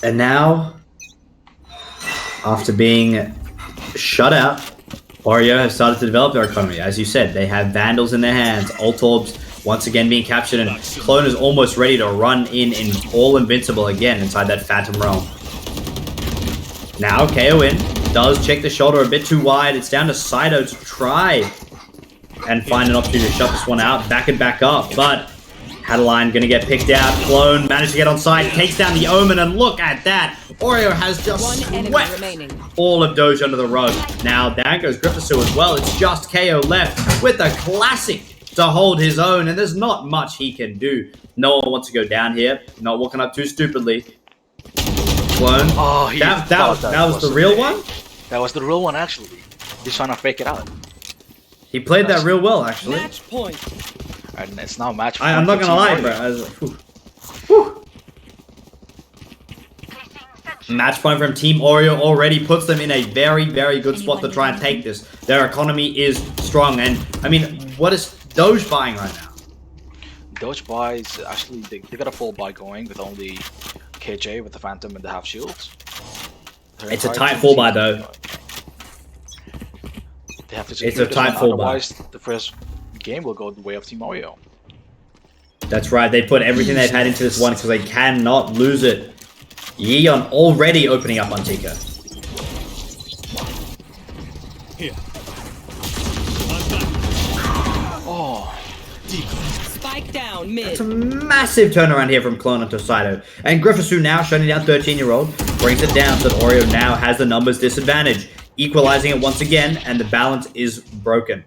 And now, after being shut out, Oreo have started to develop their economy. As you said, they have Vandals in their hands, Ult Orbs once again being captured, and Clone is almost ready to run in all invincible again inside that Phantom Realm. Now KO in, does check the shoulder a bit too wide. It's down to Saito to try and find an opportunity to shut this one out, back and back up, but Hadeline gonna get picked out. Clone managed to get on side, takes down the Omen, and look at that! Oreo has just swept all of Doge under the rug. Now down goes Grippasu as well. It's just KO left with a classic to hold his own, and there's not much he can do. No one wants to go down here. Not walking up too stupidly. Clone. Oh, that was the real one? That was the real one, actually. He's trying to fake it out. He played that real well, actually. Match point. And it's now match point. I'm not gonna lie, bro. I was like, whew. Match point from Team Oreo already puts them in a very, very good spot to try and take this. Their economy is strong, and I mean, what is Doge buying right now? Doge buys, actually, they got a full buy going with only KJ with the Phantom and the half shields. It's a tight full buy, though. They have to it's a tight full buy. Otherwise, the first game will go the way of Team Oreo. That's right. They put everything they've had into this one because they cannot lose it. Yeon already opening up on Tika. Here. Oh. Spike down mid. It's a massive turnaround here from Clone to Saito. And Grippasu now shutting down 13-year-old. Brings it down so that Oreo now has the numbers disadvantage. Equalizing it once again, and the balance is broken.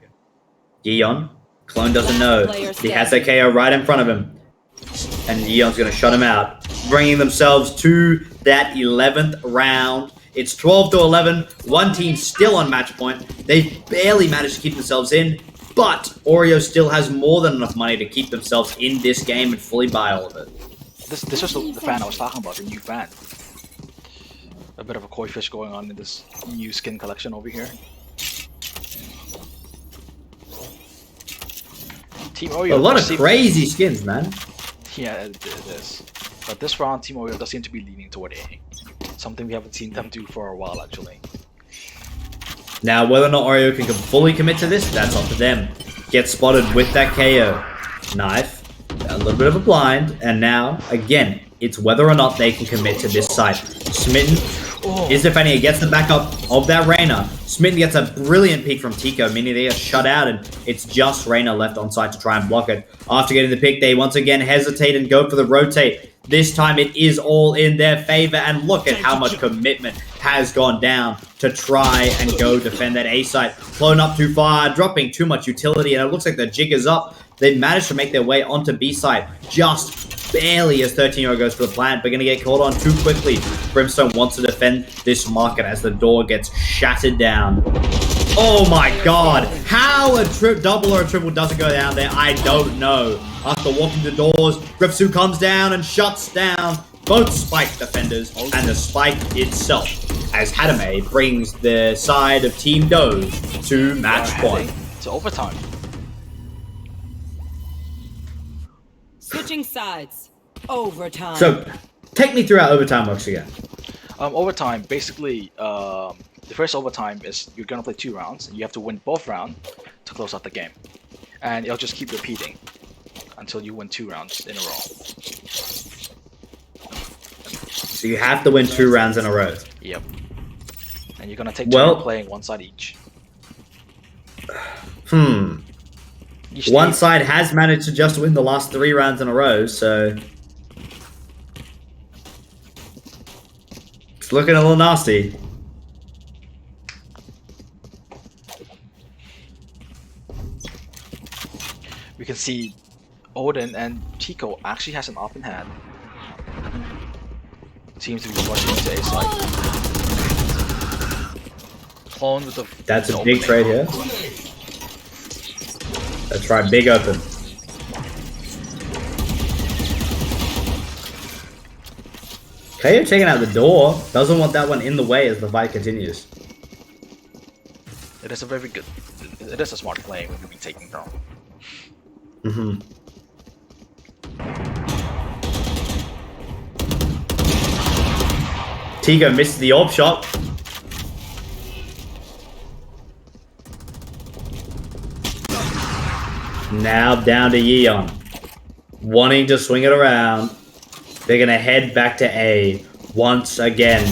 Yeon. Clone doesn't know. He has a KO right in front of him. And Yeon's going to shut him out, bringing themselves to that 11th round. It's 12-11. One team still on match point. They've barely managed to keep themselves in, but Oreo still has more than enough money to keep themselves in this game and fully buy all of it. This was the fan I was talking about, the new fan. A bit of a koi fish going on in this new skin collection over here. Team Oreo. A lot of crazy skins, man. Yeah, it is. But this round, Team Oreo does seem to be leaning toward A. Something we haven't seen them do for a while, actually. Now, whether or not Oreo can fully commit to this, that's up to them. Get spotted with that KO. Knife. A little bit of a blind. And now, again, it's whether or not they can commit to this site. Smitten is defending against the backup of that Reyna. Smitten gets a brilliant peek from Tico, meaning they get shut out, and it's just Reyna left on site to try and block it. After getting the pick, they once again hesitate and go for the rotate. This time it is all in their favor, and look at how much commitment has gone down to try and go defend that A site. Flown up too far, dropping too much utility, and it looks like the jig is up. They managed to make their way onto B site just barely as 13-year-old goes for the plant, but going to get caught on too quickly. Brimstone wants to defend this market as the door gets shattered down. Oh my god, how a double or a triple doesn't go down there, I don't know. After walking the doors, Gripsu comes down and shuts down both spike defenders and the spike itself, as Hadame brings the side of Team Doge to match point. To overtime. Switching sides. Overtime. So, take me through how overtime works again. Overtime, basically, the first overtime is you're gonna play 2 rounds, and you have to win both rounds to close out the game. And it'll just keep repeating until you win 2 rounds in a row. So you have to win 2 rounds in a row. Yep. And you're gonna take turn playing one side each. One side has managed to just win the last 3 rounds in a row, so it's looking a little nasty. We can see Odin and Chico actually has an open hand. Seems to be rushing into A side. Clone with the. That's a big trade here. That's right, big open. KO taking out the door. Doesn't want that one in the way as the fight continues. It is a very good. It is a smart play when you'll be taking down. Tigo missed the orb shot. Now down to Yeon. Wanting to swing it around. They're going to head back to A once again.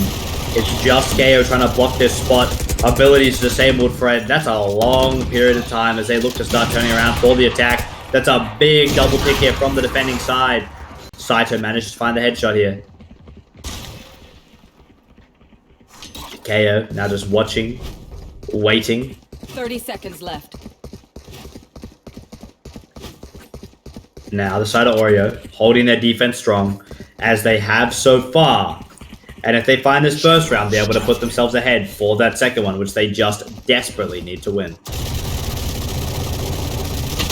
It's just KO trying to block this spot. Abilities disabled Fred. That's a long period of time as they look to start turning around for the attack. That's a big double pick here from the defending side. Saito managed to find the headshot here. KO now just watching, waiting. 30 seconds left. Now the side of Oreo holding their defense strong as they have so far. And if they find this first round, they're able to put themselves ahead for that second one, which they just desperately need to win.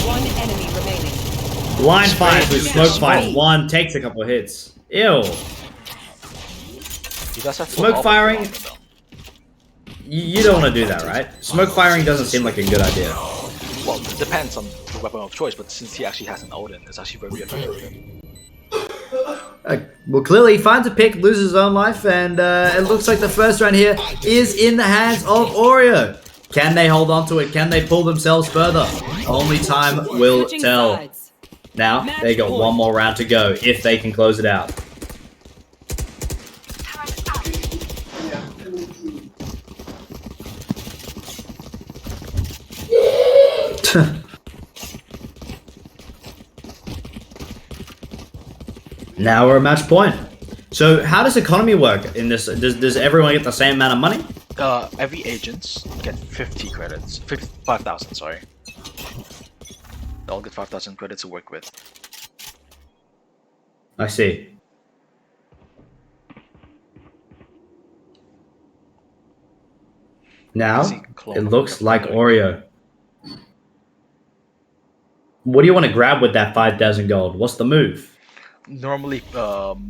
One enemy remaining. Blind fires with smoke fires. One takes a couple of hits. Ew. You guys have Smoke firing. You don't want to do that, right? Smoke firing doesn't seem like a good idea. Well, it depends on the weapon of choice, but since he actually has an Odin, it's actually very effective. Well, clearly he finds a pick, loses his own life, and it looks like the first round here is in the hands of Oreo. Can they hold on to it? Can they pull themselves further? Only time will tell. Now, they got one more round to go if they can close it out. Now we're at match point. So how does economy work in this? Does everyone get the same amount of money? Every agents get 50 credits. 5,000, sorry. They all get 5,000 credits to work with. I see. Now, see clone it of looks the like player. Oreo. What do you want to grab with that 5,000 gold? What's the move? Normally,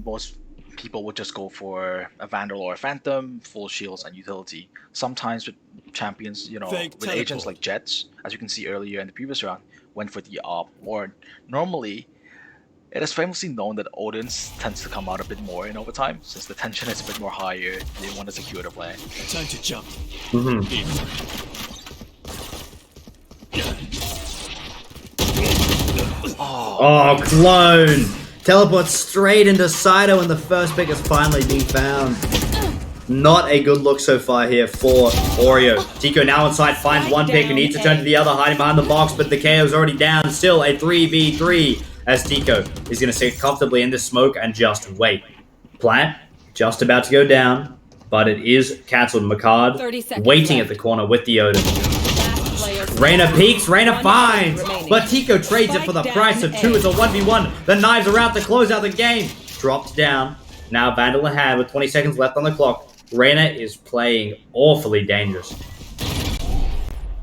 most people would just go for a Vandal or a Phantom, full shields and utility. Sometimes with champions, Fake with agents teleport. like Jets, as you can see earlier in the previous round, went for the op. Or normally, it is famously known that Odin's tends to come out a bit more in overtime, since the tension is a bit more higher. They want to secure the play. Time to jump. Oh, clone! Teleport straight into Saito, and the first pick is finally being found. Not a good look so far here for Oreo. Tico now inside, finds one pick and needs to turn to the other, hiding behind the box, but the KO's already down. Still a 3v3 as Tico is going to sit comfortably in the smoke and just wait. Plant just about to go down, but it is cancelled. 30 Makard seconds waiting left. at the corner with the Odin. Last player Reyna peeks, Reyna One finds, enemy remaining. but Tico trades it for the Spike price of down 2. A. It's a 1v1. The knives are out to close out the game. Dropped down. Now Vandal in hand with 20 seconds left on the clock. Reyna is playing awfully dangerous.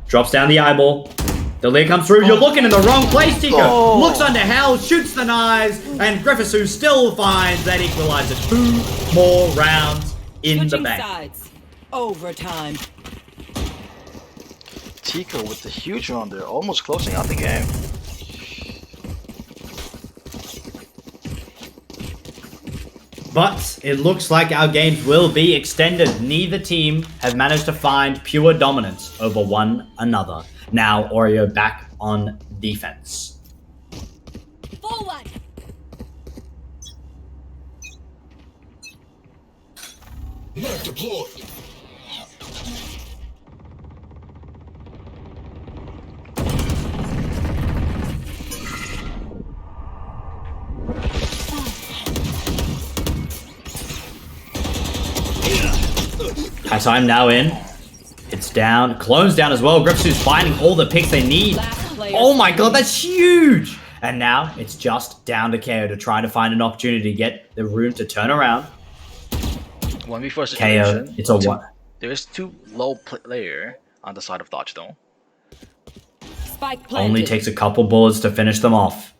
Drops down the eyeball. The lead comes through. You're looking in the wrong place, Tico. Oh. Looks under hell, shoots the knives, and Griffisu still finds that equalizer. 2 more rounds in the Switching bank. sides. Overtime. Tico with the huge round there, almost closing out the game. But it looks like our games will be extended. Neither team has managed to find pure dominance over one another. Now Oreo back on defense. Forward. Knife deployed. High time now in. It's down. Clone's down as well. Gripsu's finding all the picks they need. Last player Oh my god, that's huge! And now it's just down to KO to try to find an opportunity to get the room to turn around. 1v4 KO, situation. it's a one. There's 2 low player on the side of Doge though. Spike planted. Only takes a couple bullets to finish them off.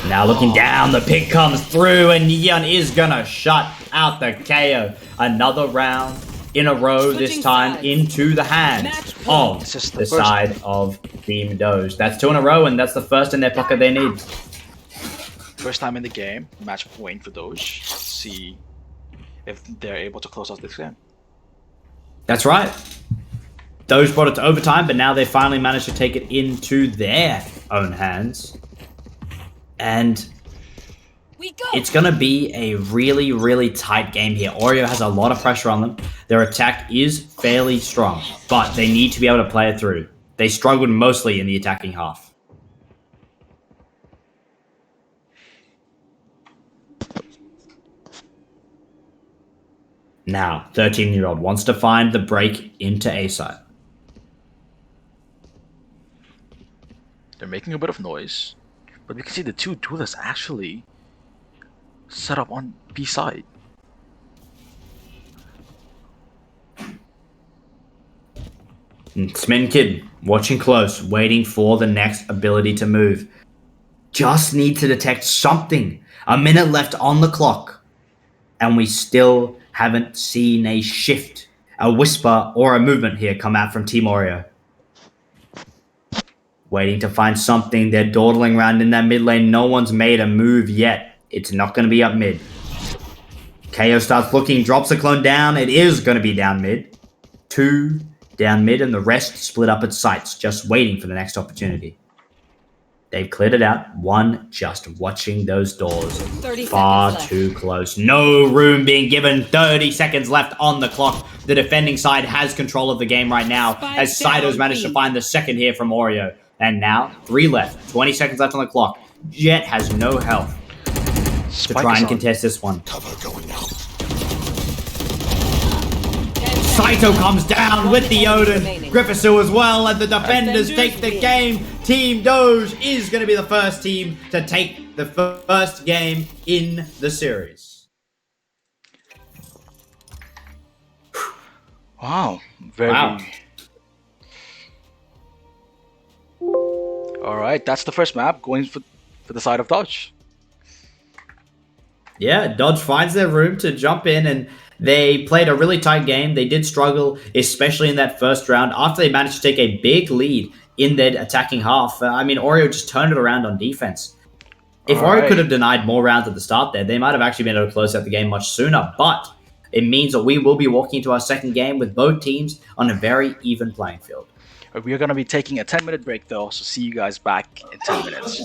Now looking down, the pick comes through, and Yeon is gonna shut out the KO. Another round in a row, this Switching time sides. into the hands Match point. of This is the the first- side of Team Doge. That's 2 in a row, and that's the first in their pocket they need. First time in the game, match point for Doge. See if they're able to close out this game. That's right. Doge brought it to overtime, but now they finally managed to take it into their own hands. And We go. it's going to be a really, really tight game here. Oreo has a lot of pressure on them. Their attack is fairly strong, but they need to be able to play it through. They struggled mostly in the attacking half. Now, 13-year-old wants to find the break into A side. They're making a bit of noise, but we can see the 2 duelists actually set up on B side. Smin Kid, watching close, waiting for the next ability to move. Just need to detect something. A minute left on the clock. And we still haven't seen a shift, a whisper, or a movement here come out from Team Oreo. Waiting to find something. They're dawdling around in that mid lane. No one's made a move yet. It's not going to be up mid. KO starts looking, drops a clone down. It is going to be down mid. 2 down mid, and the rest split up at sites, just waiting for the next opportunity. They've cleared it out. 1 just watching those doors. 30 Far seconds left. too close. No room being given. 30 seconds left on the clock. The defending side has control of the game right now, Spike as Saito's down managed to B. find the second here from Oreo. And now, 3 left. 20 seconds left on the clock. Jet has no health to Spike try is and on. contest this one. Cover going out. Saito comes down with the Odin. Remaining. Griffisu as well, and the defenders Defenders take the win. game. Team Doge is going to be the first team to take the first game in the series. Wow, very. Wow. All right, that's the first map going for the side of Dodge. Yeah, Dodge finds their room to jump in, and they played a really tight game. They did struggle, especially in that first round, after they managed to take a big lead in their attacking half. I mean, Oreo just turned it around on defense. If All Oreo could right. have denied more rounds at the start there, they might have actually been able to close out the game much sooner. But it means that we will be walking into our second game with both teams on a very even playing field. We are going to be taking a 10-minute break though, so see you guys back in 10 minutes.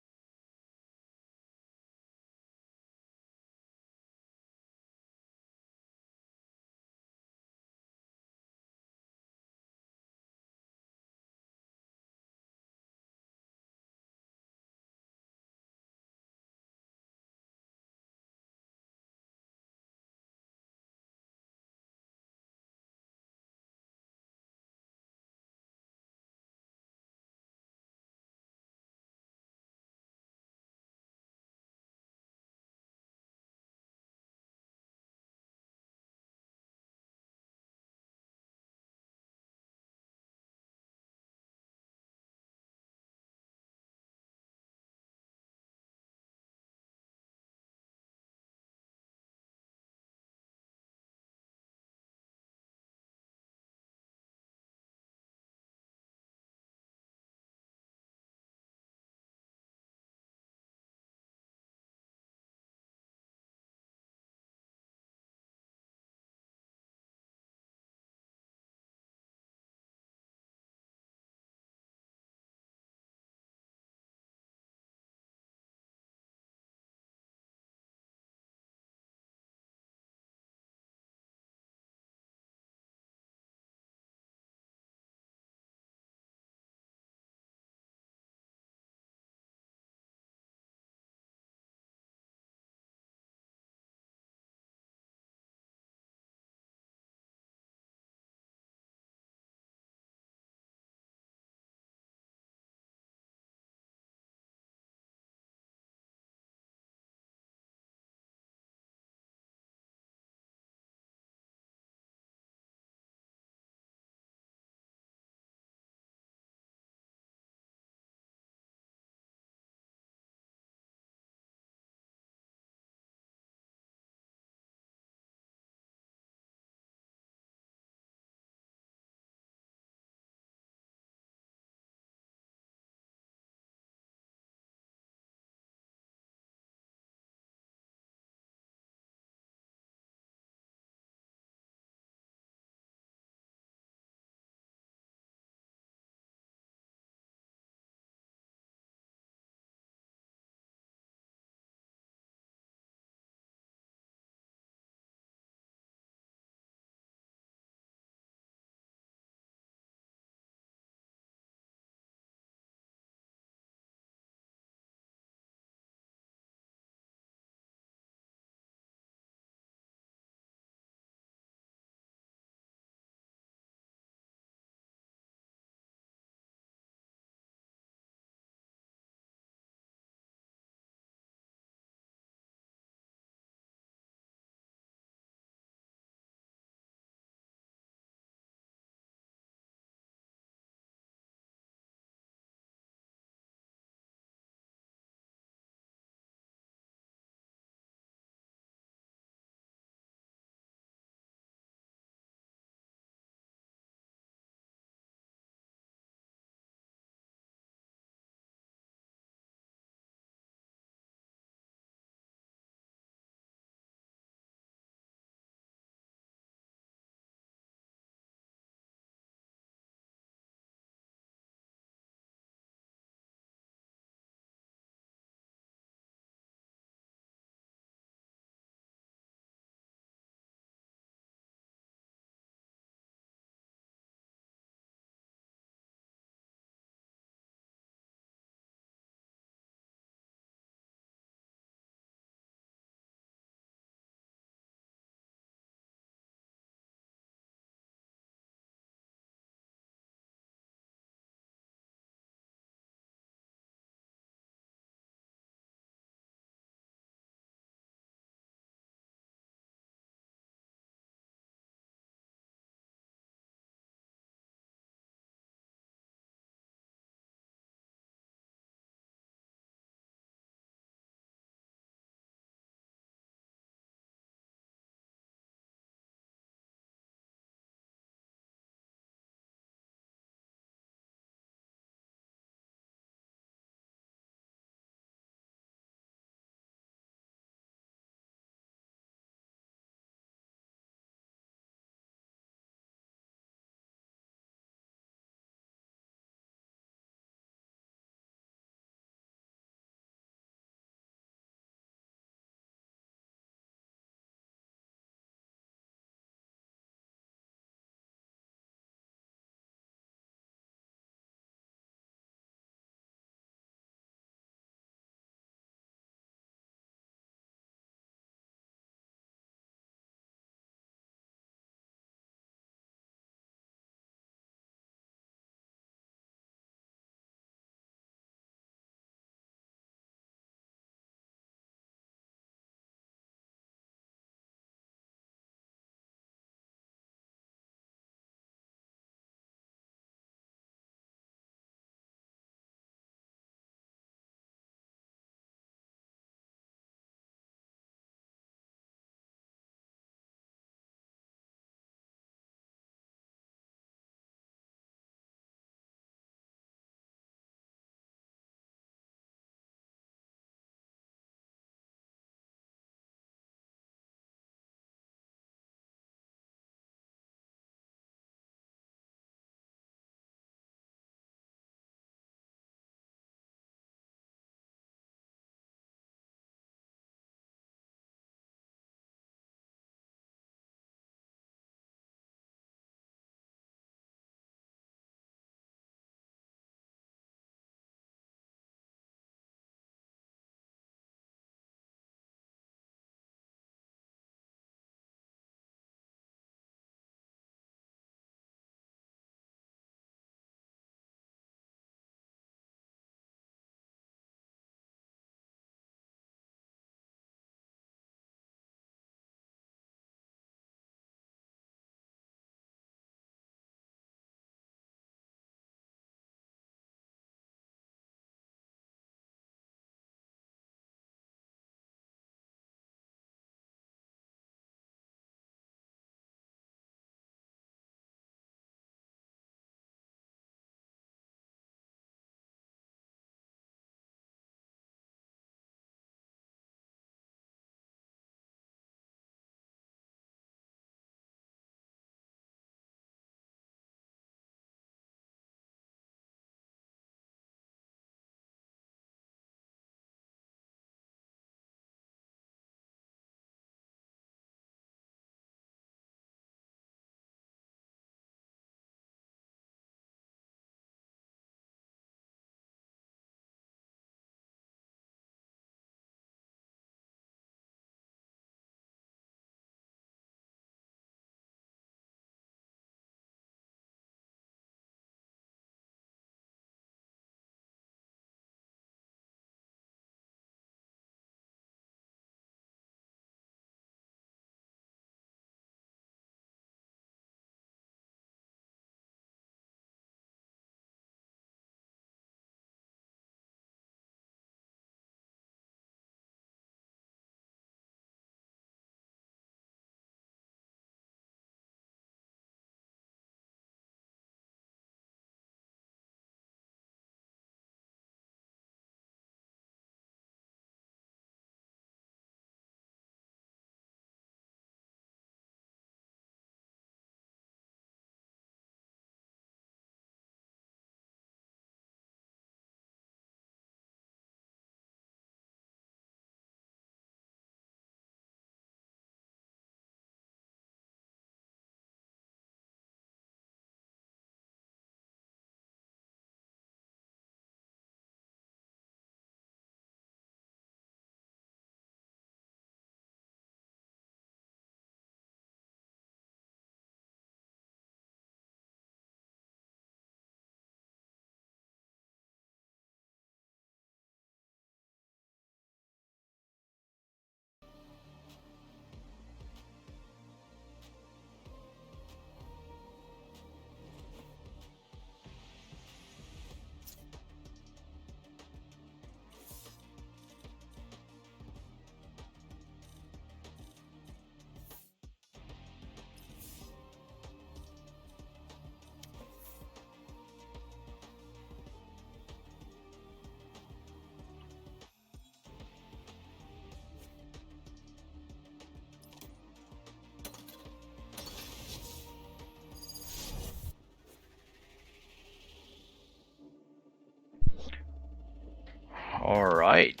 Alright.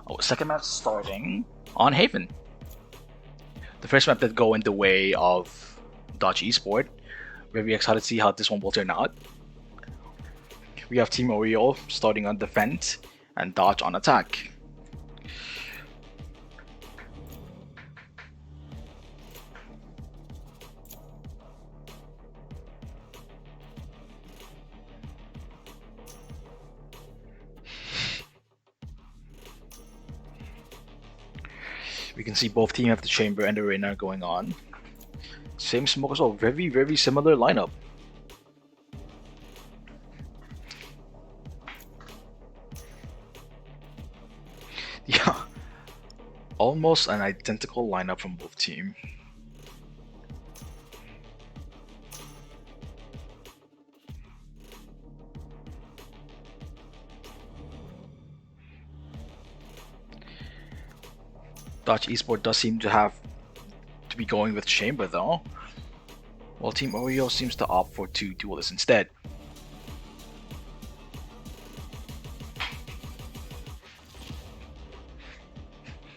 Oh, second match starting on Haven. The first map that go in the way of Doge Esports. Very excited to see how this one will turn out. We have Team Oreo starting on defense and Doge on attack. We can see both teams have the chamber and the arena going on. Same smoke as well. Very similar lineup. Yeah, almost an identical lineup from both teams. Doge Esports does seem to be going with chamber though, while Team Oreo seems to opt for 2 duelists instead.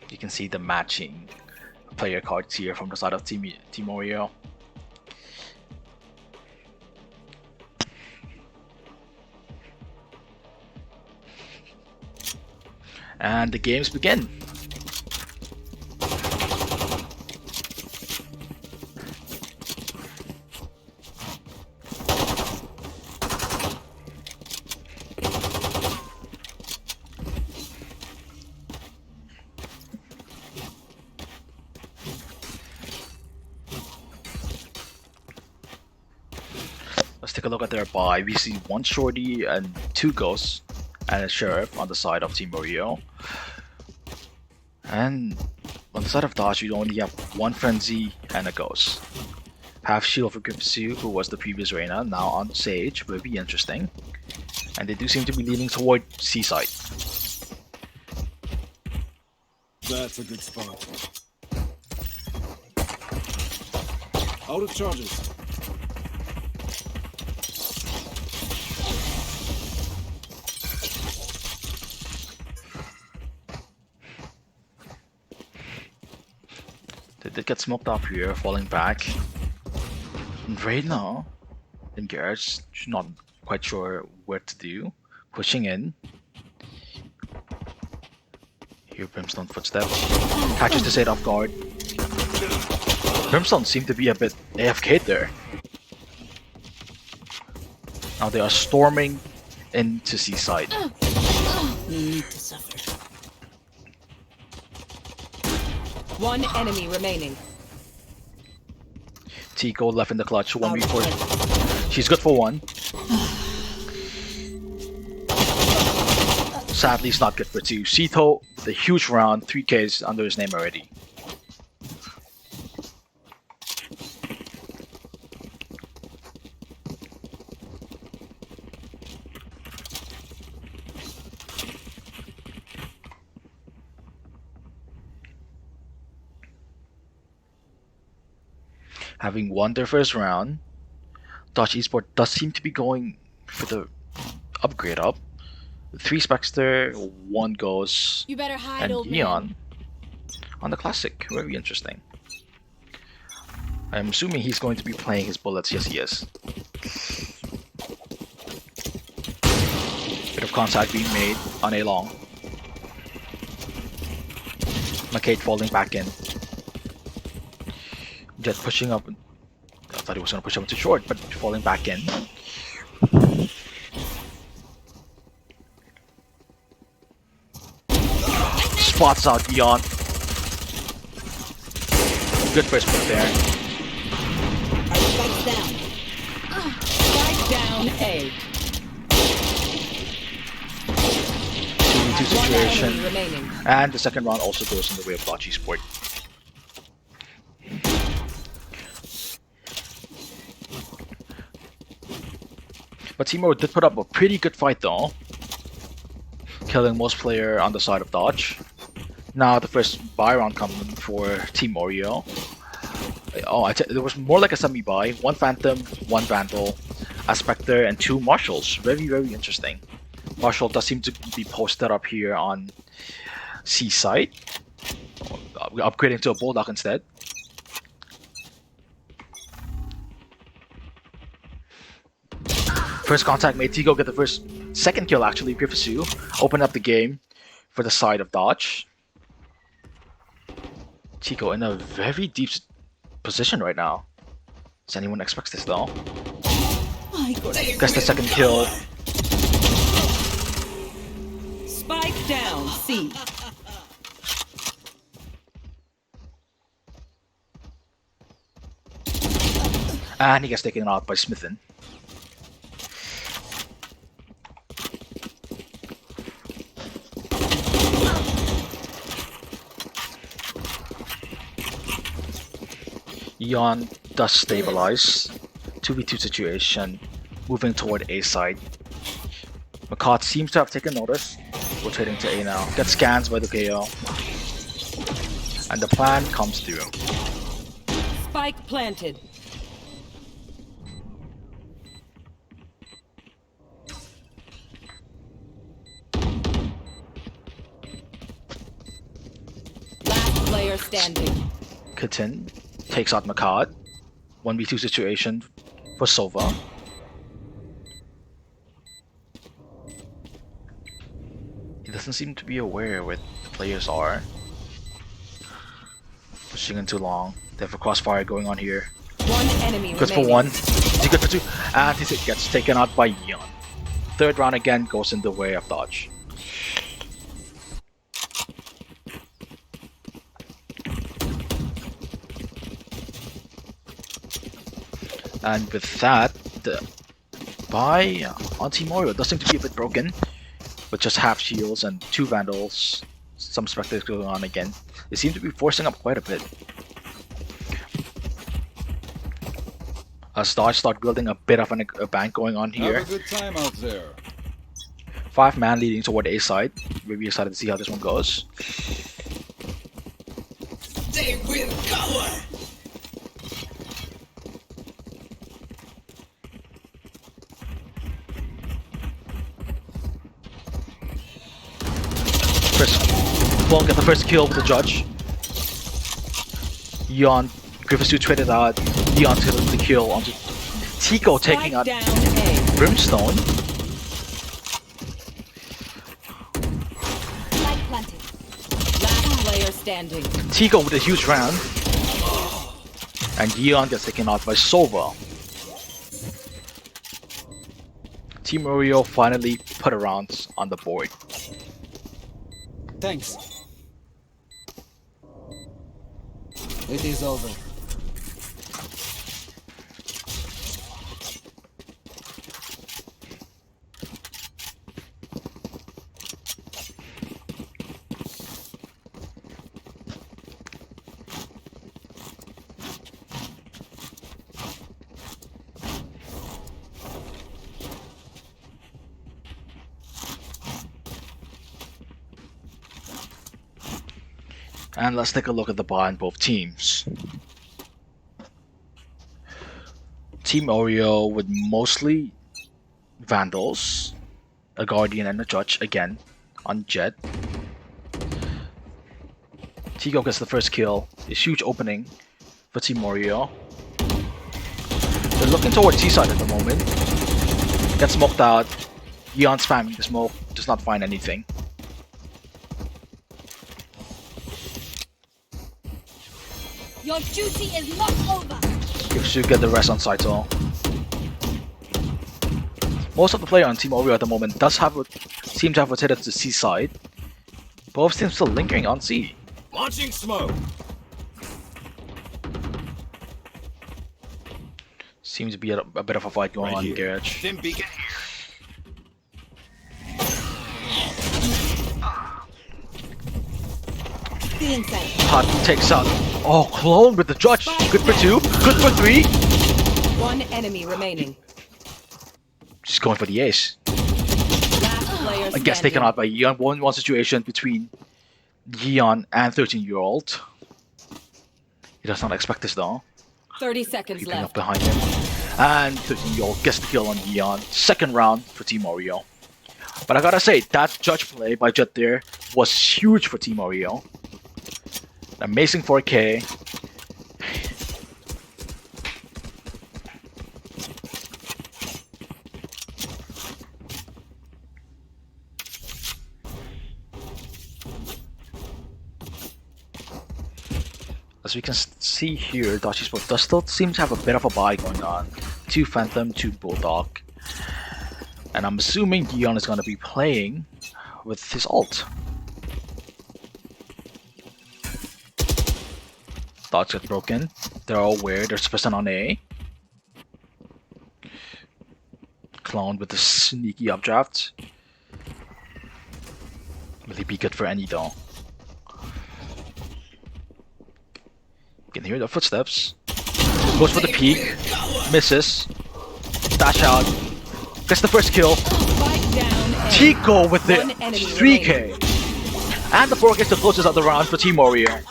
You can see the matching player cards here from the side of Team Oreo. And the games begin. Let's take a look at their buy. We see 1 shorty and 2 ghosts and a sheriff on the side of Team Oreo. And on the side of Doge, you only have 1 frenzy and a ghost. Half shield for Griffiths, who was the previous Reina, now on Sage. Will be interesting. And they do seem to be leaning toward Seaside. That's a good spot. Out of charges. They did get smoked off here, falling back. And right now, in Garage, not quite sure what to do. Pushing in. Here, Brimstone footstep. Catches the set off guard. Brimstone seemed to be a bit AFK there. Now they are storming into Seaside. Need to suffer. 1 enemy remaining. Tico left in the clutch. 1v4. She's good for 1. Sadly, it's not good for 2. Sito, the huge round, 3Ks under his name already. Having won their first round, Doge Esports does seem to be going for the upgrade up. 3 Spectre, 1 Ghost, You better hide, and old Neon man. on the Classic. Very interesting. I'm assuming he's going to be playing his bullets. Yes, he is. Bit of contact being made on A long. McCade falling back in. Jet pushing up. I thought he was going to push up too short, but falling back in. Spots out Dion. Good first move there. Spike down. Spike down A. 2v2 situation. Enemy remaining. And the second round also goes in the way of Doge Esports. But Timo did put up a pretty good fight though, killing most player on the side of Doge. Now the first buy round coming for Team Oreo. Oh, there was more like a semi-buy. 1 Phantom, 1 Vandal, a Spectre, and 2 Marshals. Very interesting. Marshall does seem to be posted up here on C site. We're upgrading to a Bulldog instead. First contact made. Tico get the second kill actually. Griffithsu open up the game for the side of Doge. Tico in a very deep position right now. Does anyone expect this though? Gets the second kill. Spike down C. And he gets taken out by Smithin. Eon does stabilize. 2v2 situation. Moving toward A side. McCart seems to have taken notice. Rotating to A now. Gets scans by the KO. And the plan comes through. Spike planted. Last player standing. Kitten takes out McCart. 1v2 situation for Sova. He doesn't seem to be aware where the players are. Pushing in too long. They have a crossfire going on here. One enemy Good for remaining. one. Is he good for two? And he gets taken out by Eon. Third round again goes in the way of Doge. And with that, the buy on Team Oreo does seem to be a bit broken. With just half shields and 2 vandals. Some spectators going on again. They seem to be forcing up quite a bit. As Doge start building a bit of a bank going on here. Have a good time out there. 5-man leading toward A side. Really excited to see how this one goes. They will cover. Won't get the first kill with the judge. Eon, Griffiths traded out. Eon getting the kill onto Tico taking Spike out down A. Brimstone. Spike planted. Last player standing. Tico with a huge round. And Eon gets taken out by Sova. Team Oreo finally put a round on the board. Thanks. It is over. And let's take a look at the buy on both teams. Team Oreo with mostly Vandals, a Guardian and a Judge again on Jet. Tico gets the first kill. A huge opening for Team Oreo. They're looking towards T-side at the moment. Gets smoked out. Eon spamming the smoke, does not find anything. Your duty is not over. You should get the rest on site all. Most of the player on Team Oreo at the moment seem to have rotated to C side. Both teams still lingering on C. Launching smoke. Seems to be a bit of a fight going on in here. Garage. Dim beacon here. The inside. Hot takes out. Oh, Clone with the Judge. Good for 2. Good for 3. One enemy remaining. She's going for the ace. Last player I guess taken standing. out by Yeon. 1-1 situation between Yeon and 13-year-old. He does not expect this though. 30 seconds Keeping up left. behind him. And 13-year-old gets the kill on Yeon. Second round for Team Oreo. But I gotta say, that judge play by Jet there was huge for Team Oreo. Amazing 4K. As we can see here, Doge Esports does still seem to have a bit of a buy going on. 2 Phantom, 2 Bulldog. And I'm assuming Dion is going to be playing with his ult. Dots get broken. They're all aware. There's a person on A. Clone with the sneaky updraft. Will he be good for any though? You can hear the footsteps. Goes for the peek. Misses. Dash out. Gets the first kill. Tico with the 3K. And the 4 gets the closest of the round for Team Oreo.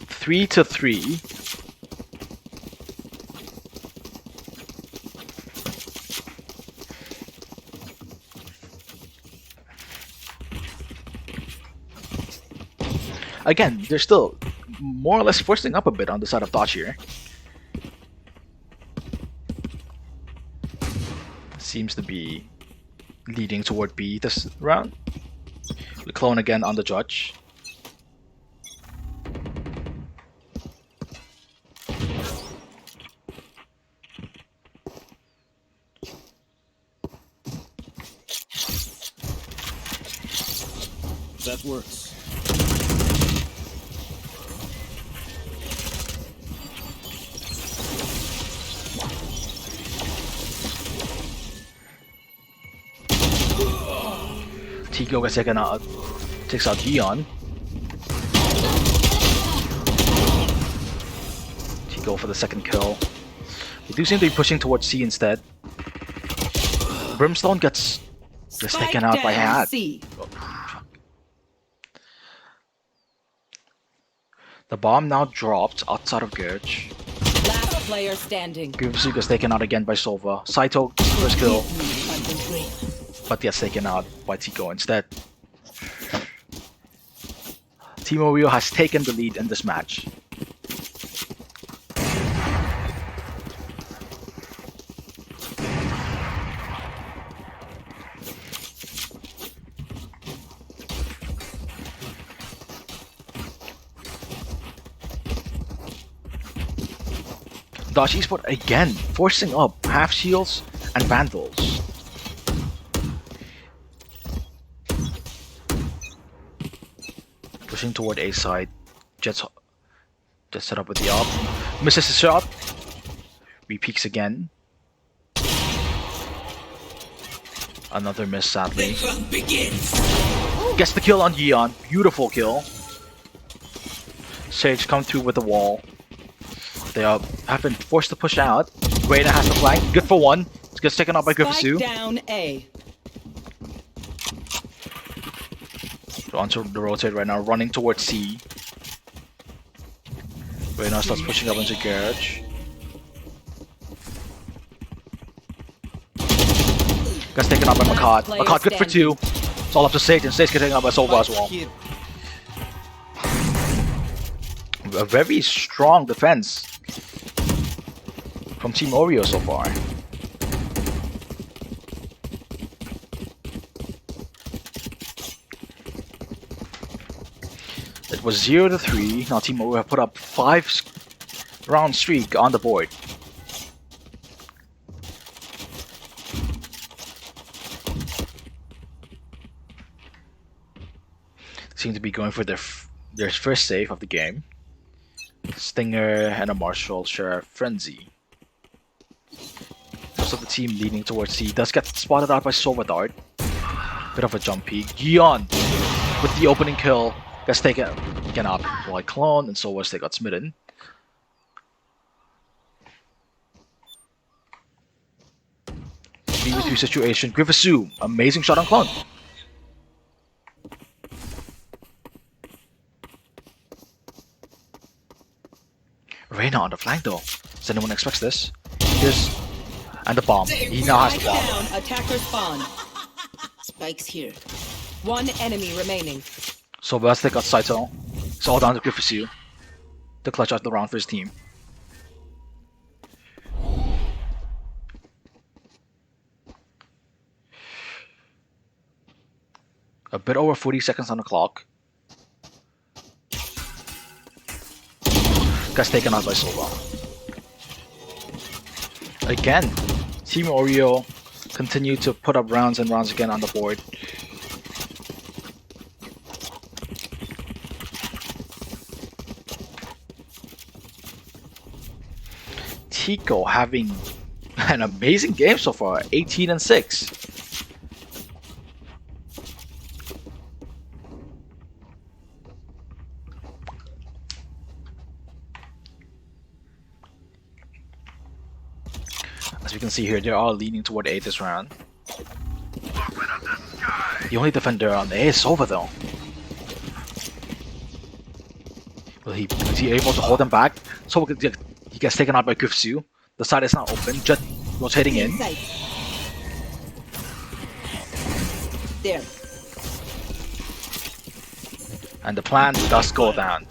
Three to 3. Again, they're still more or less forcing up a bit on the side of Doge here. Seems to be leading toward B this round. The clone again on the judge. That works. Tico gets taken out, takes out Dion. Tico for the second kill. We do seem to be pushing towards C instead. Brimstone gets just taken out by Hat. The bomb now dropped outside of Gerge. Last player standing. Previously gets taken out again by Sova. Saito first kill, but gets taken out by Tico instead. Team Oreo has taken the lead in this match. Doge Esports again forcing up half shields and vandals. Pushing toward A side. Jets just set up with the up. Misses his shot. Repeaks again. Another miss sadly. Gets the kill on Yeon. Beautiful kill. Sage come through with the wall. They have been forced to push out. Reyna has the flank. Good for one. It gets taken out by Griffiths. Down A. Onto the rotate right now, running towards C. Reyna starts pushing up into Garage. Gets taken out by Makad. Makad good for 2. It's all up to Sage, and Sage gets taken out by Sova as well. A very strong defense from Team Oreo so far. It was 0 to 3. Now Team Oreo have put up 5-round streak on the board. They seem to be going for their first save of the game. Stinger and a Marshall share Frenzy. Most of the team leaning towards C does get spotted out by Sova Dart. Bit of a jump peek. Gion with the opening kill gets taken out by Clone, and Sova's they got smitten. Three situation. Griffiths, amazing shot on Clone. Reyna on the flank though. Does anyone expect this? Here's And the bomb. He now has Spike the bomb. down. Attacker spawn. Spike's here. One enemy remaining. So let's take out Saito. It's all down to Griffiths to clutch out the round for his team. A bit over 40 seconds on the clock. Gets taken out by Sova. Again, Team Oreo continue to put up rounds and rounds again on the board. Tico having an amazing game so far, 18-6. As you can see here, they are leaning toward A this round. The only defender on A is Sova though. Is he able to hold them back? Sova, he gets taken out by Kufsu. The side is not open. Jet rotating in. There. And the plan does go down.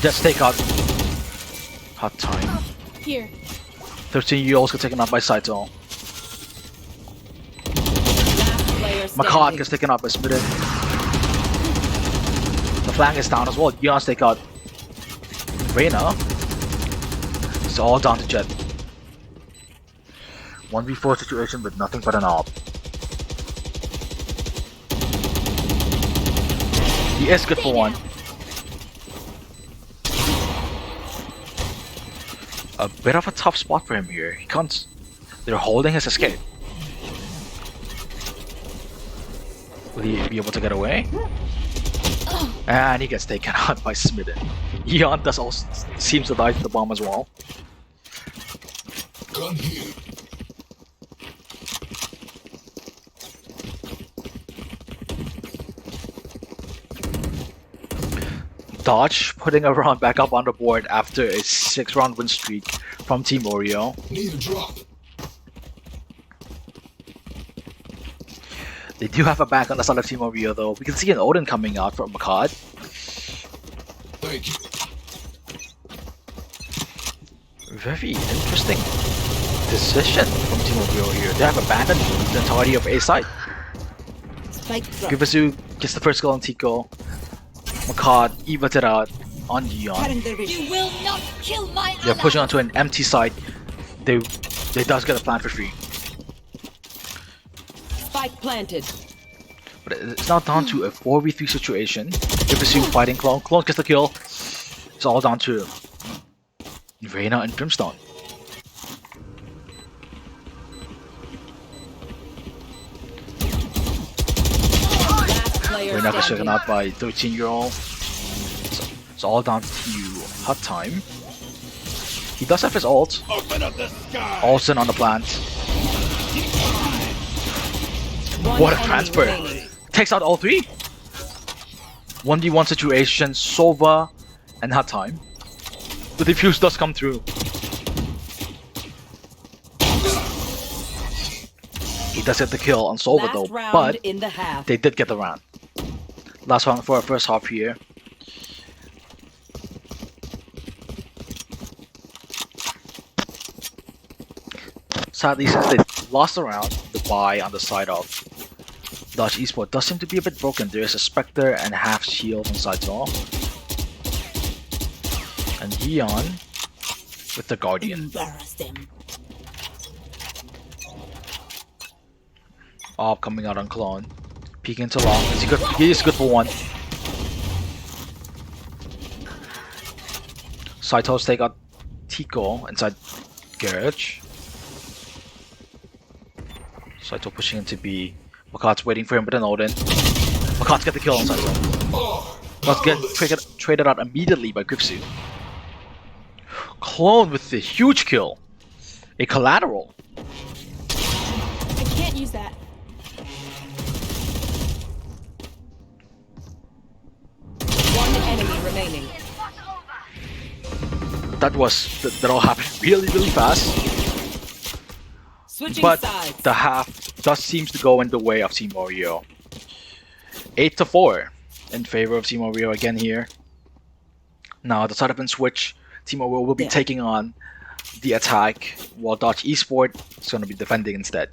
Just take out. Hot time. Here. 13-year-olds get taken out by Saito. Last player Makad standing. gets taken out by Smitten. The flank is down as well. Yeon's take out Reyna. It's all down to Jet. 1v4 situation with nothing but an AWP. He is good for one. A bit of a tough spot for him here. He can't. They're holding his escape. Will he be able to get away? And he gets taken out by Smitten. Yeon does also seems to die to the bomb as well. Gun here. Doge putting a round back up on the board after a 6-round win streak from Team Oreo. Need a drop. They do have a back on the side of Team Oreo though. We can see an Odin coming out from Makad. Thank you. Very interesting decision from Team Oreo here. They have abandoned the entirety of A side. Spike drop. Givazu gets the first kill on Tico. Makad evens it out on Yeon. Cutting their vision. You will not kill my They're ally. pushing onto an empty side. They does get a plan for free. Spike planted. But it's now down to a 4v3 situation. Givazu fighting Clone. Clone gets the kill. It's all down to Reyna and Brimstone. Last player Reyna gets taken standing. out by 13-year-old. It's all down to Hot Time. He does have his ult. Open up the sky. Olsen on the plant. One What a enemy transfer. remaining. Takes out all three. 1v1 situation, Sova and Hot Time. The defuse does come through. He does get the kill on Sova Last though, round but in the half. they did get the round. Last round for our first half here. Sadly, since they lost the round, the buy on the side of Doge Esports does seem to be a bit broken. There is a Spectre and half shield on Saito. And Yeon with the Guardian. Embarrass them. Op coming out on Clone. Peeking into long. He is good for one. Saito's take out Tico inside Garage. Saito pushing into B. Makat's waiting for him with an Odin. Makat's get the kill on Saito. Makat's get traded out immediately by Gripsu. Clone with the huge kill. A collateral. I can't use that. One enemy remaining. that all happened really fast. Switching But sides. the half does seems to go in the way of Team Oreo. 8-4 in favor of Team Oreo again here. Now the setup and switch, Team Oreo will be Yeah. taking on the attack, while Doge Esports is going to be defending instead.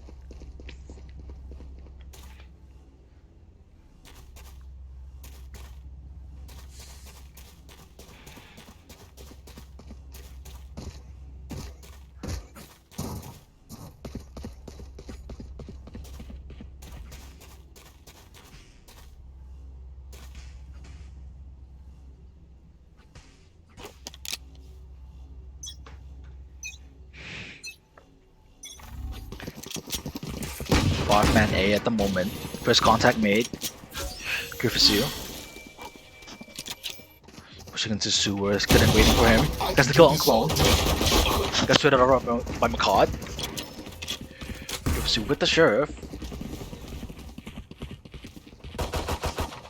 Five-man A at the moment. First contact made. Griffiths pushing into sewers, couldn't waiting for him. Gets the kill on clone. Gets traded up by McCod. Griffiths with the sheriff.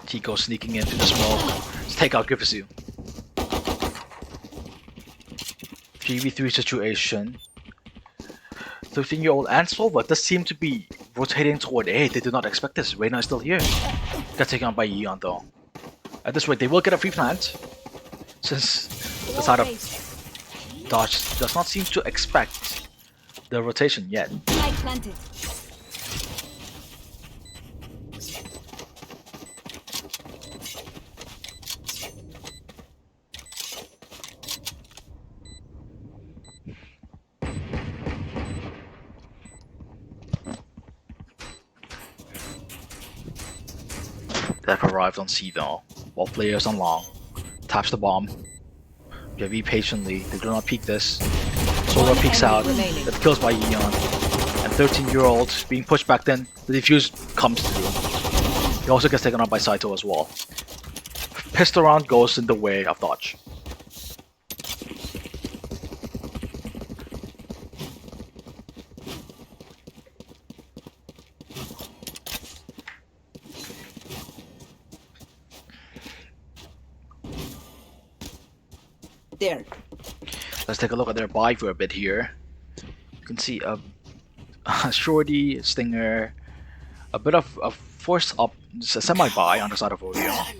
Tico sneaking into the smoke. Let's take out Griffiths. 3v3 situation. 13-year-old and Sova does seem to be rotating toward A. They do not expect this. Reyna is still here. Got taken on by Yeon though. At this rate, they will get a free plant. Since the side of Doge does not seem to expect the rotation yet. Light planted. They've arrived on C though, while players on long. Taps the bomb. JV patiently, they do not peek this. Sora peeks out, remaining. gets kills by Yeon. And 13-year-old being pushed back then, the defuse comes through. He also gets taken out by Saito as well. Pistol round goes in the way of Doge. There. Let's take a look at their buy for a bit here. You can see a shorty, stinger, a bit of a force up, just a semi-buy on the side of Oreo.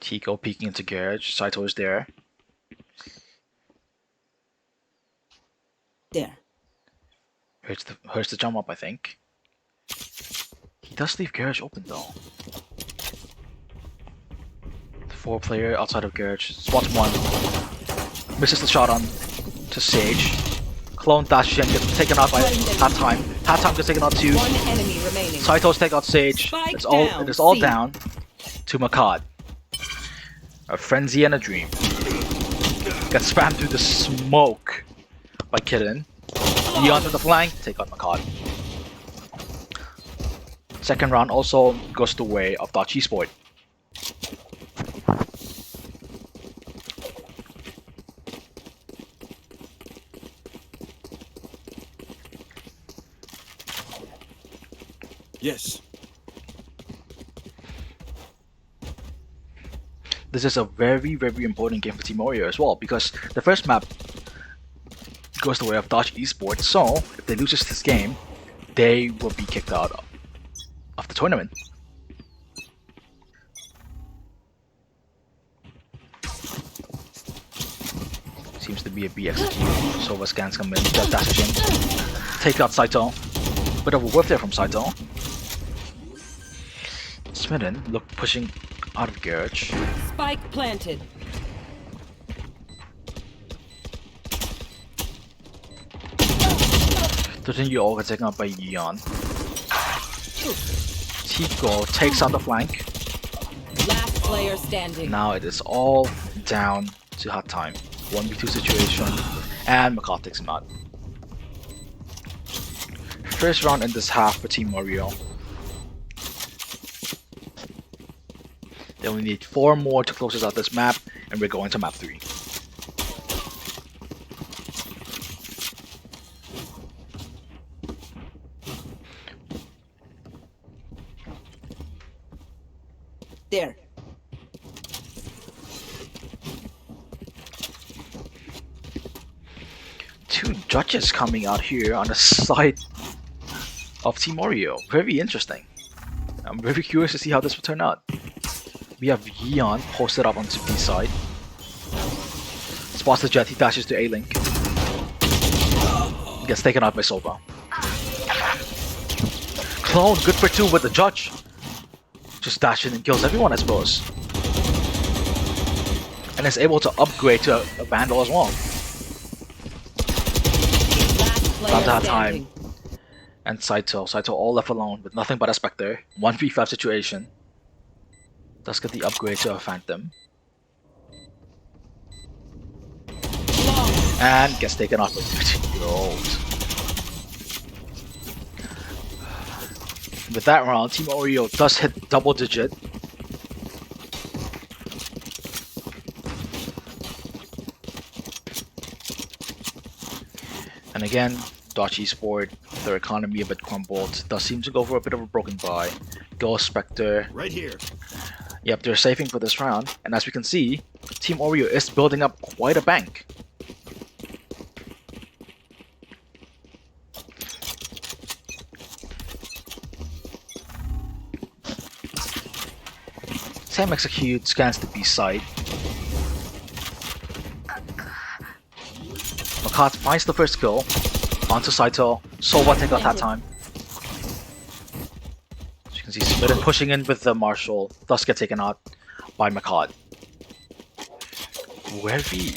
Tico peeking into garage, Saito is there. There. Hurts the jump up, I think. He does leave garage open though. The 4-player outside of garage spots one. Misses the shot on to Sage. Clone dash and gets taken out by halftime. Halftime gets taken out too. One enemy remaining. Saito's take out Sage. Spike It's all down, it is all C. down to Makad. A frenzy and a dream. Gets spammed through the smoke by Kitten. Yeon to the flank, take out Makad. Second round also goes the way of Doge Esports. Yes. This is a very important game for Team Oreo as well, because the first map goes the way of Doge Esports, so if they lose this game, they will be kicked out of the tournament. Seems to be a B execute. Sova scans come in, dash in. Take out Saito. Bit of a whiff there from Saito. Smitten, look pushing out of garage. Spike planted. You all get taken out by Yeon. Tico takes out the flank. Last player standing. Now it is all down to hot time. 1v2 situation. And McCall takes him out. First round in this half for Team Oreo. Then we need 4 more to close us out this map, and we're going to map 3. there. Two judges coming out here on the side of Team Oreo. Very interesting. I'm very curious to see how this will turn out. We have Yeon posted up onto B side. Spots the jet, he dashes to A-Link. Gets taken out by Sova. Clone, good for 2 with the judge. Just dashes in and kills everyone, I suppose. And is able to upgrade to a Vandal as well. About that time. And Saito all left alone with nothing but a Spectre. 1v5 situation. Does get the upgrade to a Phantom. And gets taken off by 13-year-old. With that round, Team Oreo does hit double digit. And again, Doge Esports, their economy a bit crumbled. Does seem to go for a bit of a broken buy. Ghost Spectre. Right here. Yep, they're saving for this round. And as we can see, Team Oreo is building up quite a bank. Sam execute, scans the B side. Makat finds the first kill. Onto Saito. Sova take out that time. As you can see, Smitten pushing in with the Marshall. Thus get taken out by Makat.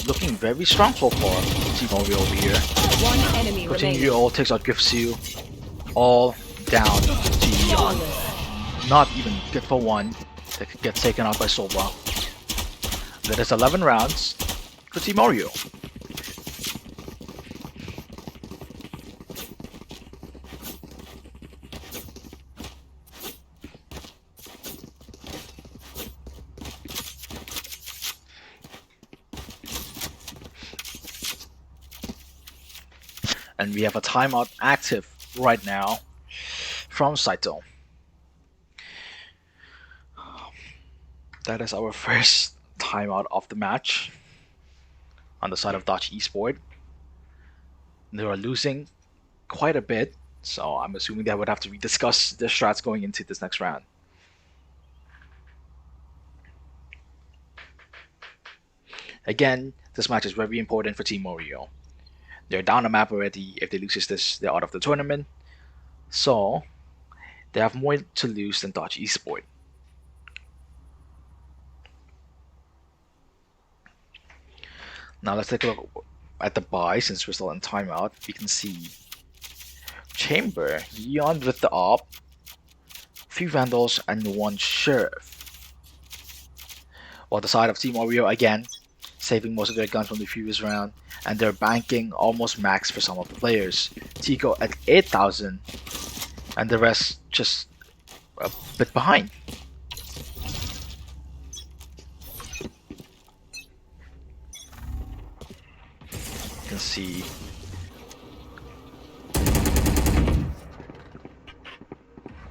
Looking very strong so far. Team Oreo over here. One enemy remaining. 13-year-old takes out Gifsu. All down to Yeon. Not even good for 1. They could get taken out by Sova. That is 11 rounds for Team Oreo. And we have a timeout active right now from Saito. That is our first timeout of the match on the side of Doge Esports. They are losing quite a bit, so I'm assuming they would have to rediscuss their strats going into this next round. Again, this match is very important for Team Oreo. They're down the map already. If they lose this, they're out of the tournament. So, they have more to lose than Doge Esports. Now let's take a look at the buy since we're still in timeout. We can see Chamber, Yeon with the op, 3 Vandals, and 1 Sheriff. While the side of Team Oreo again, saving most of their guns from the previous round, and they're banking almost max for some of the players. Tico at 8,000, and the rest just a bit behind. You can see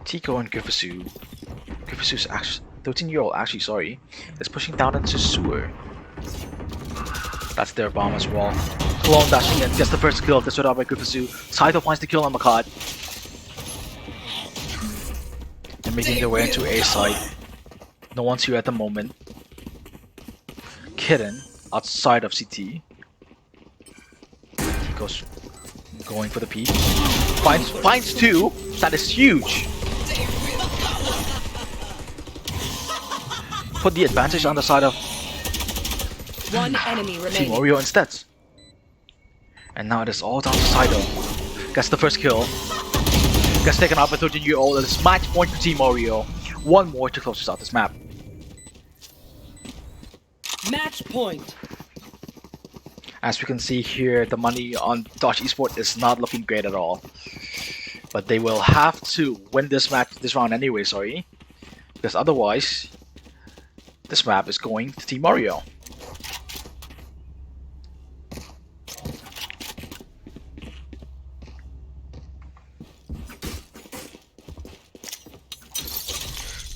Tico and Gifusu. Gifusu's actually 13-year-old actually is pushing down into sewer. That's their bomb as well. Clone dashing in, gets the first kill, gets rid out by Gifusu. Saito finds the kill on Makat. And making their way into A side. No one's here at the moment. Kitten outside of CT. Goes going for the peak. Finds 2. That is huge. Put the advantage on the side of One enemy Team remaining. Oreo instead. And now it is all down to Saito. Gets the first kill. Gets taken out by 13-year-old. It's match point for Team Oreo. 1 more to close out this map. Match point. As we can see here, the money on Doge Esports is not looking great at all. But they will have to win this match, this round anyway, because otherwise, this map is going to Team Oreo.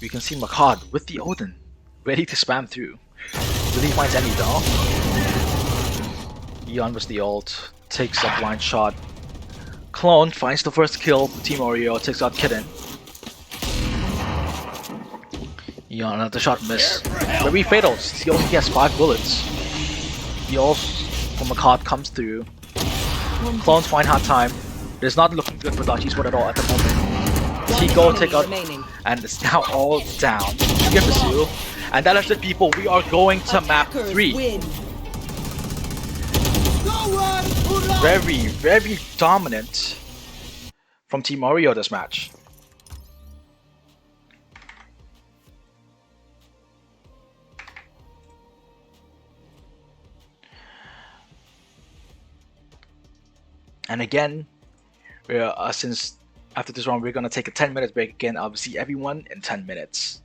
We can see Makat with the Odin. ready to spam through. Will he find any though? Eon was the ult, takes a blind shot. Clone finds the first kill. Team Oreo takes out Kitten. Eon, another shot miss. Very fatal. He only has 5 bullets. The ult from a card comes through. Clones find hard time. It is not looking good for Dodgy Squad at all at the moment. Tico take out, remaining. and it's now all down. Give the seal. And that is it, people. We are going to map 3. Win. Very, very dominant from Team Oreo this match. And again, since after this round we're gonna take a 10-minute break again, I'll see everyone in 10 minutes.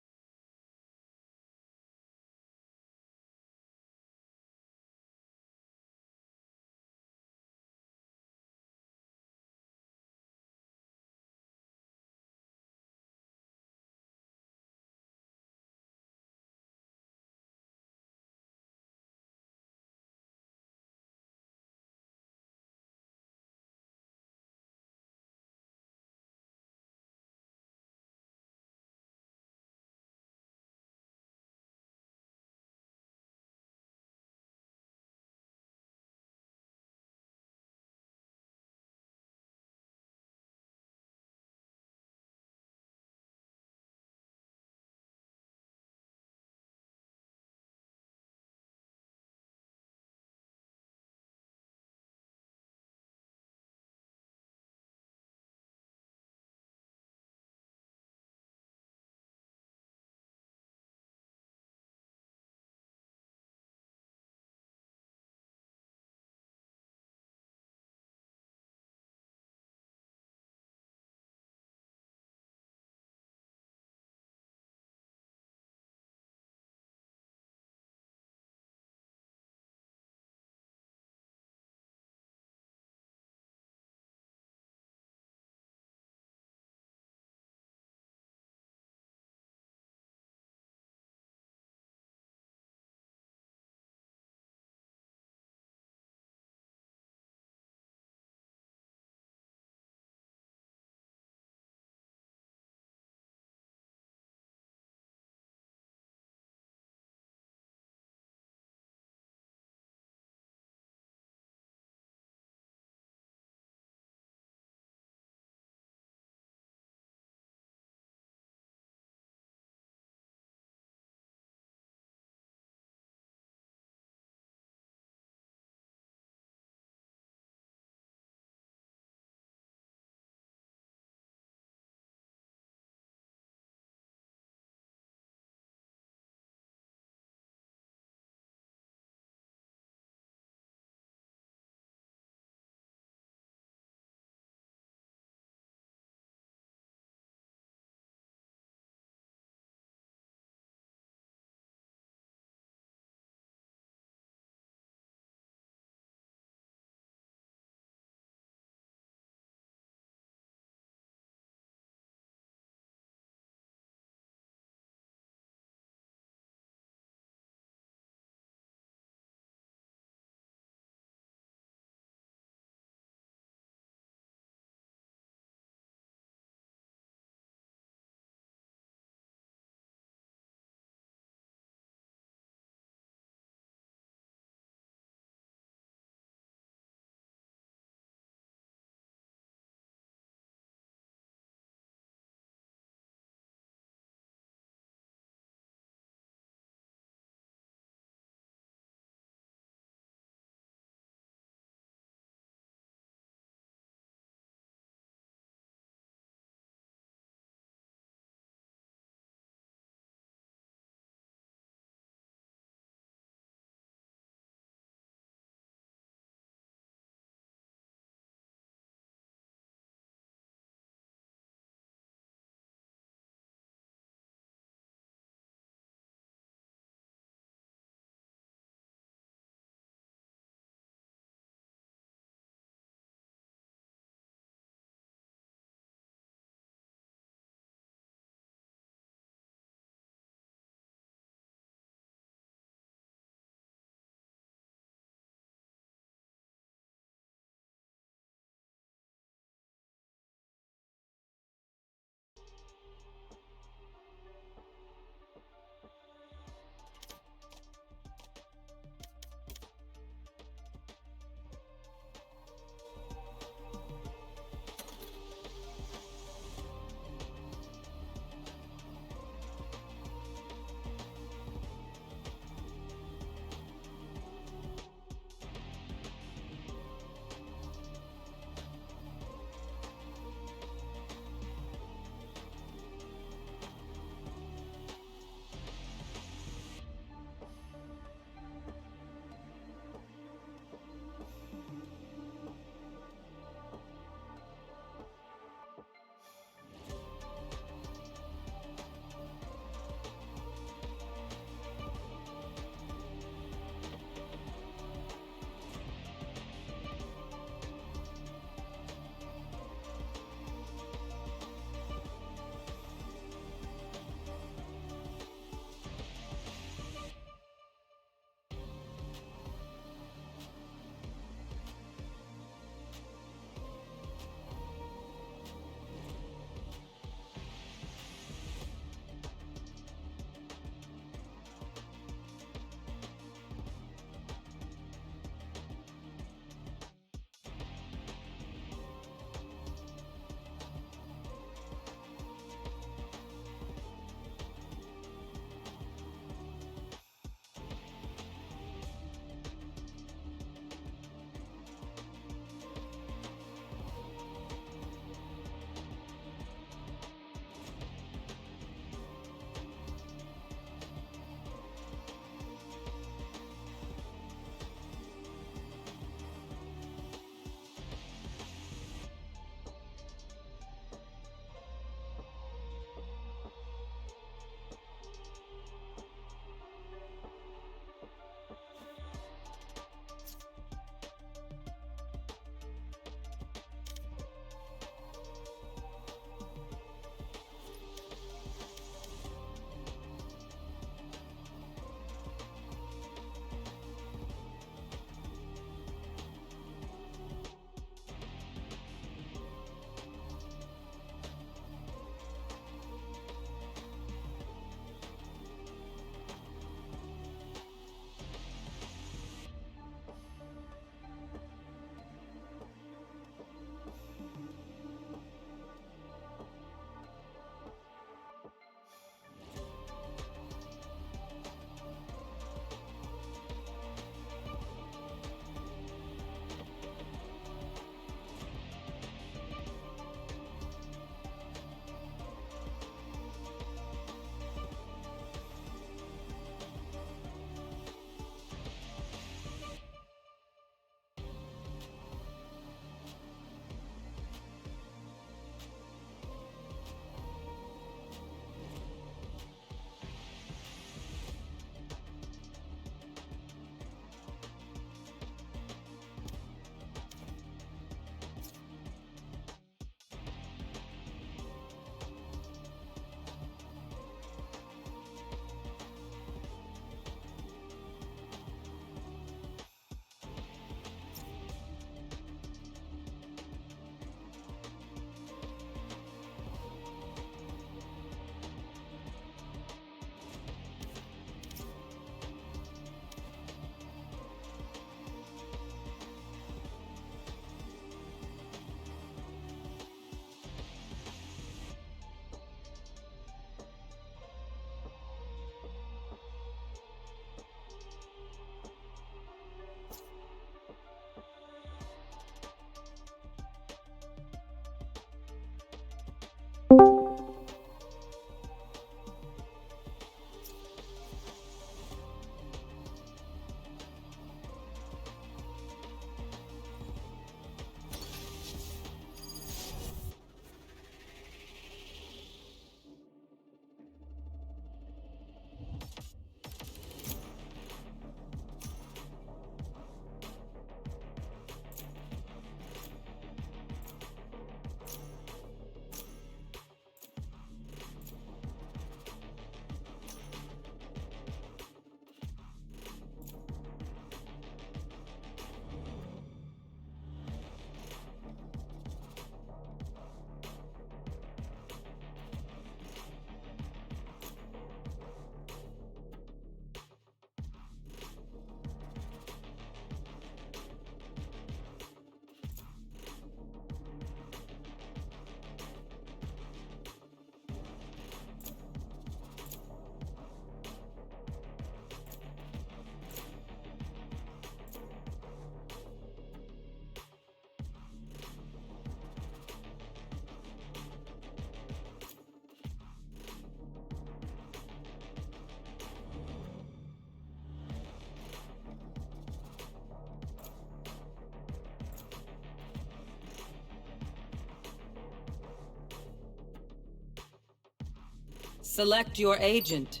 Select your agent.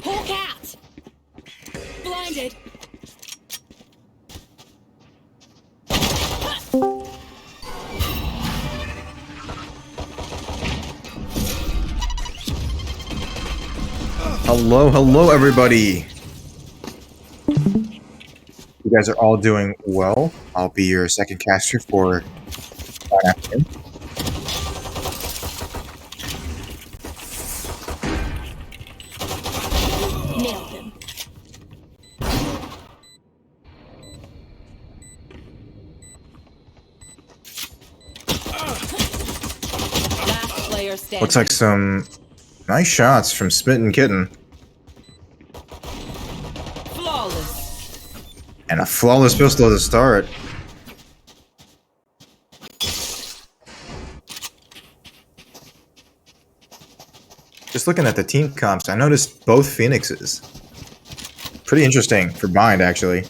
Hawk out! Blinded. Hello, everybody. You guys are all doing well. I'll be your second caster for one afternoon. Nailed him. Last player standing. Looks like some nice shots from Smitten Kitten. Flawless. And a flawless pistol to start. Just looking at the team comps, I noticed both Phoenixes. Pretty interesting for Bind, actually.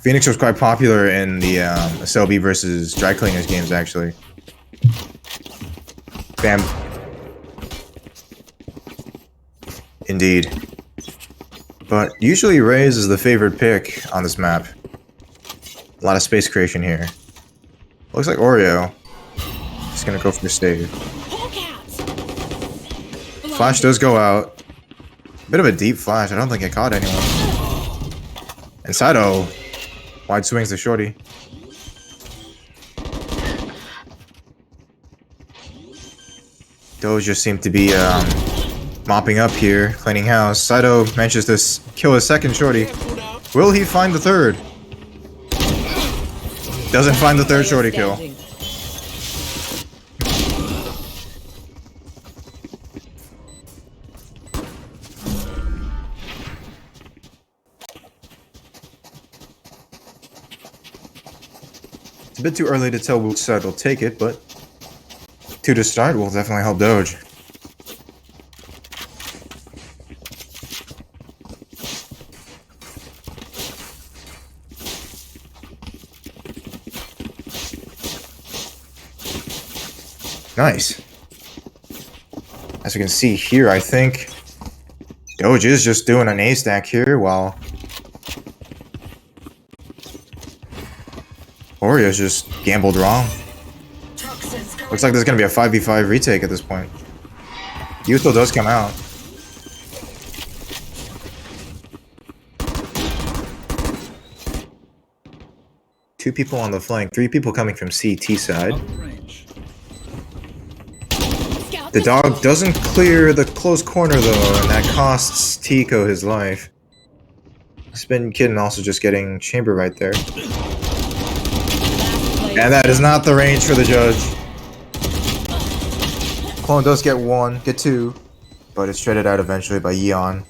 Phoenix was quite popular in the SLB versus Dry Cleaners games, actually. Bam. Indeed. But usually Raze is the favorite pick on this map. A lot of space creation here. Looks like Oreo. Just gonna go for the save. Hawk out! Flash does go out. Bit of a deep flash. I don't think it caught anyone. And Saito. Wide swings to Shorty. Doge just seemed to be mopping up here, cleaning house. Saito manages to kill his second Shorty. Will he find the third? Doesn't find the third Shorty kill. Standing. It's a bit too early to tell which side will take it, but 2 to start will definitely help Doge. Nice. As we can see here, I think Doge is just doing an A stack here while Oreo's just gambled wrong. Looks like there's gonna be a 5v5 retake at this point. Yuto does come out. Two people on the flank, 3 people coming from CT side. The dog doesn't clear the close corner though, and that costs Tico his life. Spin Kitten also just getting chamber right there. And that is not the range for the judge. Clone does get one, get two, but it's shredded out eventually by Yeon.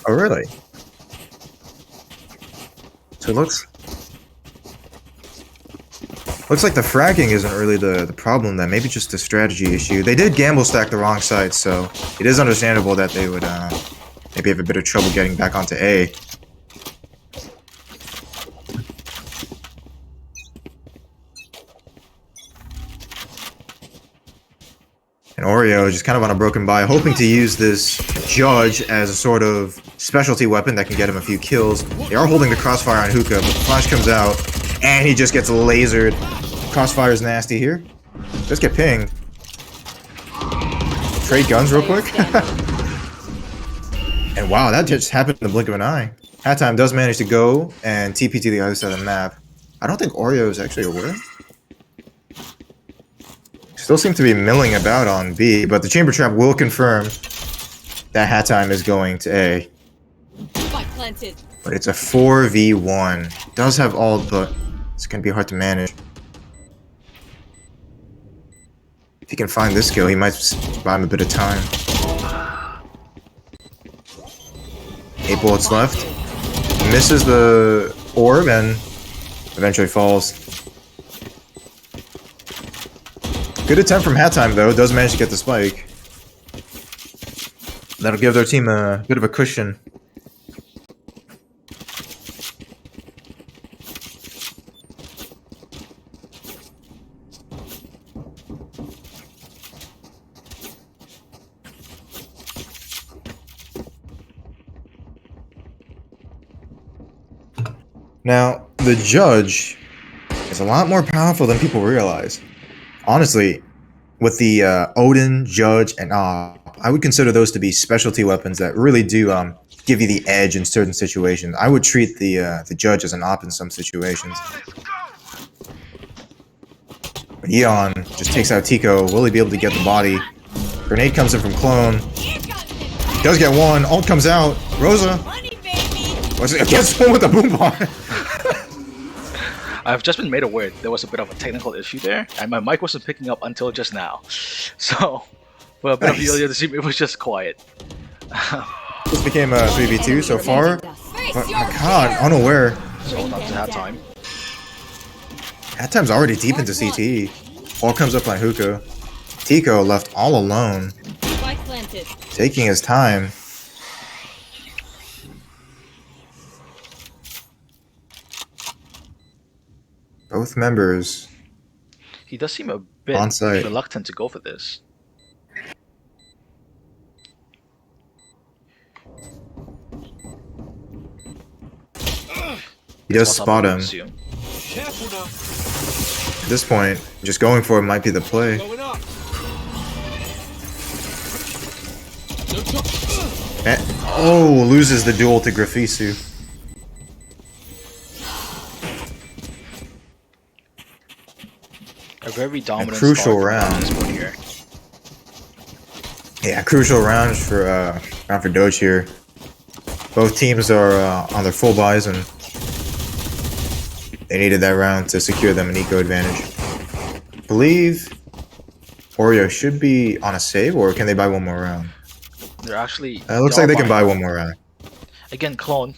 Oh really? So it looks like the fragging isn't really the problem then, maybe just a strategy issue. They did gamble stack the wrong side, so it is understandable that they would maybe have a bit of trouble getting back onto A. And Oreo just kind of on a broken buy, hoping to use this Judge as a sort of specialty weapon that can get him a few kills. They are holding the crossfire on Hookah, but the flash comes out, and he just gets lasered. Crossfire is nasty here. Just get pinged. Trade guns real quick. And wow, that just happened in the blink of an eye. Halftime does manage to go and TP to the other side of the map. I don't think Oreo is actually aware. Still seem to be milling about on B, but the chamber trap will confirm that Halftime is going to A. Spike planted. But it's a 4v1. Does have ult, but it's going to be hard to manage. If he can find this kill, he might buy him a bit of time. 8 bullets left. Misses the orb and eventually falls. Good attempt from Halftime though, does manage to get the spike. That'll give their team a bit of a cushion. Now, the Judge is a lot more powerful than people realize. Honestly, with the Odin, Judge, and I would consider those to be specialty weapons that really do give you the edge in certain situations. I would treat the Judge as an op in some situations. But Eon just takes out Tico. Will he be able to get the body? Grenade comes in from Clone. Does get one. Ult comes out. Rosa. Gets one with the boom bar. I've just been made aware there was a bit of a technical issue there, and my mic wasn't picking up until just now. So, for a bit of the earlier this evening, it was just quiet. This became a 3v2 so far. But my god, unaware. So hold on to that time. Halftime's already deep into CTE. All comes up on Hookah. Tico left all alone. Spike planted. Taking his time. Both members. He does seem a bit On site. reluctant to go for this. He does spot him. Careful now. At this point, just going for it might be the play. Going up. Oh, loses the duel to Graphisu. A very dominant crucial start round. from this one here. Yeah, crucial round for Doge here. Both teams are on their full buys and they needed that round to secure them an eco advantage. I believe Oreo should be on a save, or can they buy one more round? They're actually. It looks like they can buy one more round. Again, Clone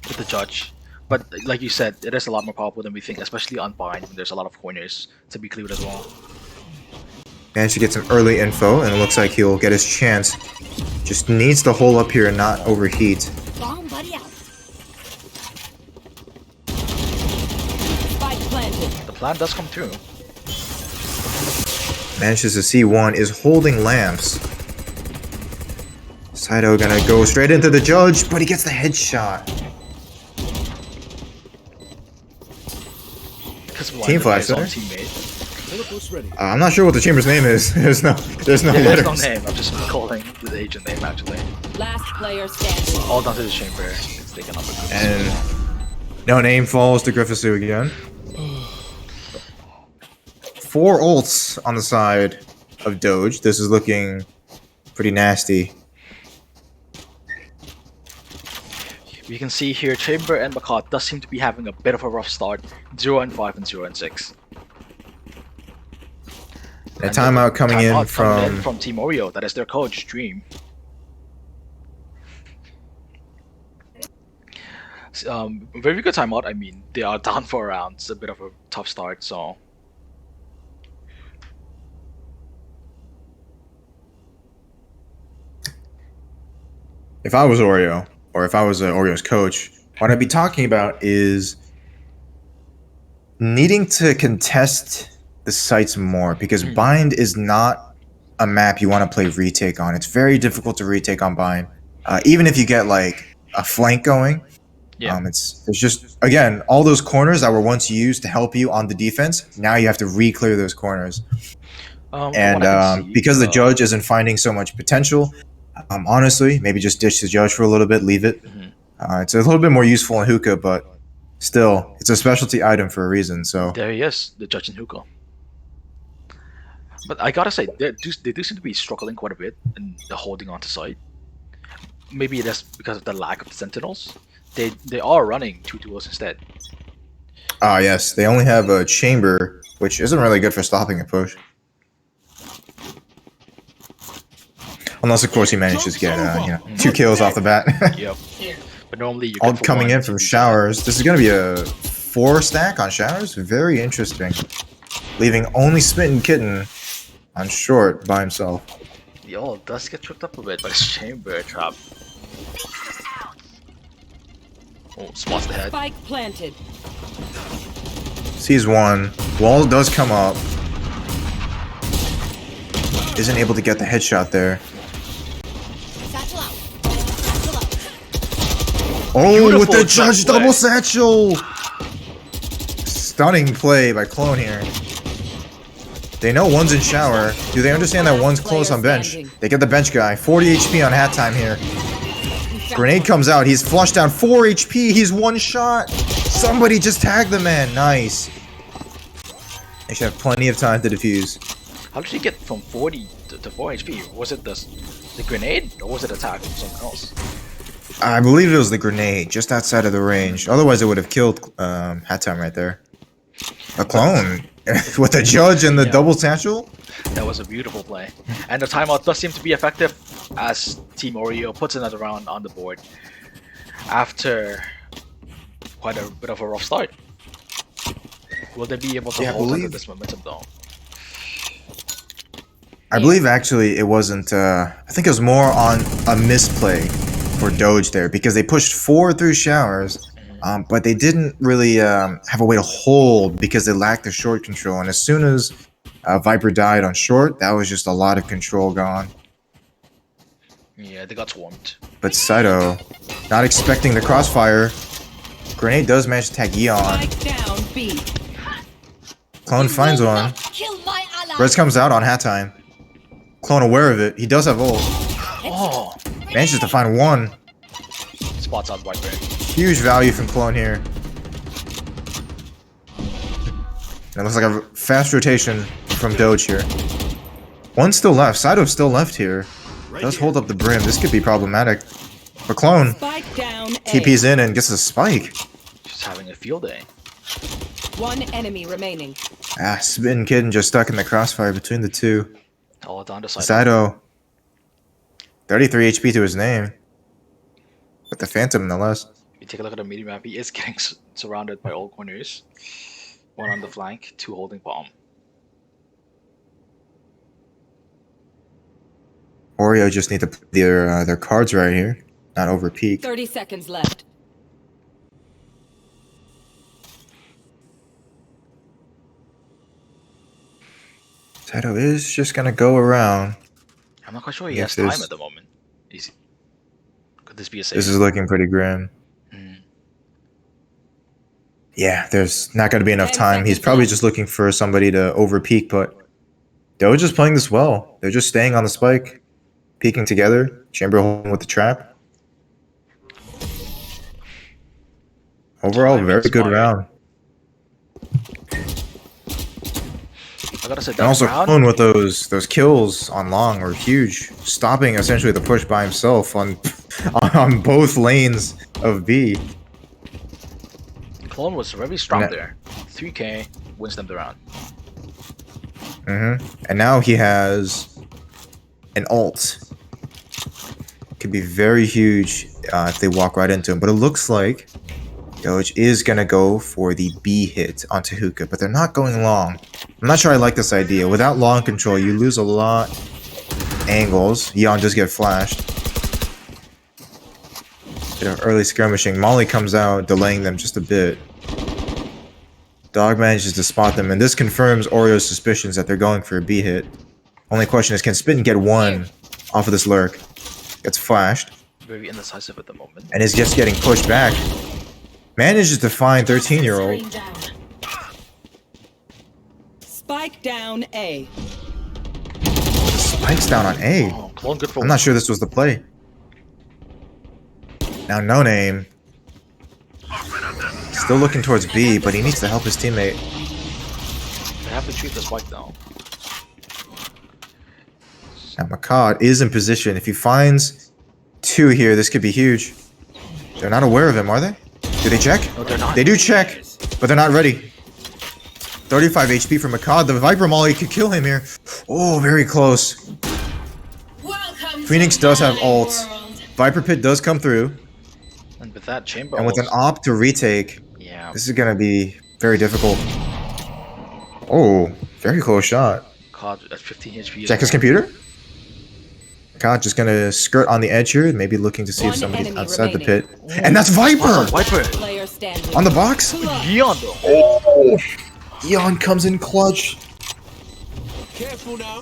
with the Judge. But like you said, it is a lot more powerful than we think, especially on bind when there's a lot of corners to be cleared as well. Managed to get some early info, and it looks like he'll get his chance. Just needs to hold up here and not overheat. Bomb buddy out. Spike planted. The plan does come through. Manages to see one, is holding lamps. Saito gonna go straight into the Judge, but he gets the headshot. Team flash there. I'm not sure what the chamber's name is. There's no There's no letters. name. I'm just calling the agent name actually. Last player standing. All down to the chamber. It's It's taken up a good And no name falls to Griffisu again. 4 ults on the side of Doge. This is looking pretty nasty. You can see here, Chamber and Macaw does seem to be having a bit of a rough start. 0-5 and 0-6. A timeout coming in from Team Oreo. That is their coach, Dream. Very good timeout. I mean, they are down for a round. It's a bit of a tough start, so. If I was Oreo, or if I was Oreo's coach, what I'd be talking about is needing to contest the sites more, because Bind is not a map you want to play retake on. It's very difficult to retake on Bind. Even if you get like a flank going, it's just, again, all those corners that were once used to help you on the defense, now you have to re-clear those corners. Because the judge isn't finding so much potential, honestly, maybe just ditch the judge for a little bit, leave it. It's a little bit more useful in hookah, but still, it's a specialty item for a reason. So there he is, the judge in hookah. But I gotta say, they do seem to be struggling quite a bit in the holding on to site. Maybe that's because of the lack of the sentinels. They are running 2 duels instead. Yes, they only have a chamber, which isn't really good for stopping a push. Unless, of course, he manages to get 2 kills off the bat. Yep. But normally you all coming in from showers. This is going to be a 4 stack on showers. Very interesting. Leaving only Smitten Kitten on short by himself. The ult does get tripped up a bit by his chamber trap. Oh, spots the head. Spike planted. Sees one. Wall does come up. Isn't able to get the headshot there. Satchel out. Satchel out. Oh, Beautiful with the judge play. double satchel! Stunning play by Clone here. They know one's in shower. Do they understand that one's close on bench? They get the bench guy. 40 HP on hat time here. Grenade comes out. He's flushed down 4 HP. He's 1 shot. Somebody just tag the man. Nice. They should have plenty of time to defuse. How did he get from 40 to 4 HP? Was it the grenade, or was it attack from something else? I believe it was the grenade, just outside of the range. Otherwise, it would have killed hat time right there. A clone with the judge and the double satchel. That was a beautiful play. And the timeout does seem to be effective as Team Oreo puts another round on the board after quite a bit of a rough start. Will they be able to hold on to this momentum though? I believe actually it wasn't, I think it was more on a misplay for Doge there, because they pushed 4 through showers, but they didn't really have a way to hold because they lacked the short control. And as soon as Viper died on short, that was just a lot of control gone. Yeah, they got swarmed. But Saito, not expecting the crossfire, grenade does manage to tag Yeon. Spike down B. Clone finds one. Kill my ally. Res comes out on hat time. Clone aware of it. He does have ult. Oh, Manages to find one. spots out Viper. Huge value from Clone here. And it looks like a fast rotation from Doge here. One's still left. Saito's still left here. Does hold up the brim. This could be problematic. But Clone Spike down A. TP's in and gets a spike. Just having a field day. 1 enemy remaining. Smitten Kitten just stuck in the crossfire between the two. All down the side. Saito, 33 HP to his name. But the Phantom nonetheless. If you take a look at the mini map, he is getting surrounded by all corners. 1 on the flank, 2 holding bomb. Oreo just need to put their cards right here. Not over peak. 30 seconds left. Saito is just gonna go around. I'm not quite sure he Yes, has time there's- at the moment. Could this be a safe? This is looking pretty grim. Yeah, there's not going to be enough 10 time. He's seconds probably left. just looking for somebody to over peak, but Doge is playing this well. They're just staying on the spike, peeking together. Chamber holding with the trap. Overall, Time very good expired. round. I gotta say And that also, round. Clone with those kills on long were huge, stopping essentially the push by himself on on both lanes of B. Clone was very strong And there. 3K wins them the round. And now he has an ult. Could be very huge if they walk right into him. But it looks like Doge is gonna go for the B hit onto Hookah, but they're not going long. I'm not sure I like this idea. Without long control, you lose a lot angles. Yeon does get flashed. Bit of early skirmishing. Molly comes out, delaying them just a bit. Dog manages to spot them, and this confirms Oreo's suspicions that they're going for a B hit. Only question is, can Spittin get one off of this lurk? Gets flashed, Very indecisive at the moment. and is just getting pushed back. Manages to find 13-year-old. Screen down. Spike down A. Spikes down on A. Oh, Clone good for I'm not sure this was the play. Now No Name. Still looking towards B, but he needs to help his teammate. They have to treat the spike now. Now Makad is in position. If he finds two here, this could be huge. They're not aware of him, are they? Do they check? No, they're not. They do check, but they're not ready. 35 HP for Makad. The Viper Molly could kill him here. Oh, very close. Welcome Phoenix to does have my ult. world. Viper Pit does come through. And with that chamber And with an ult, op to retake, yeah, this is going to be very difficult. Oh, very close shot. COD at 15 HP. Check his computer. Makad just going to skirt on the edge here, maybe looking to see if One somebody's enemy outside the pit. remaining. And that's Viper! Viper! Player standing. On the box? Yeon though. Oh! Eon comes in clutch. Careful now.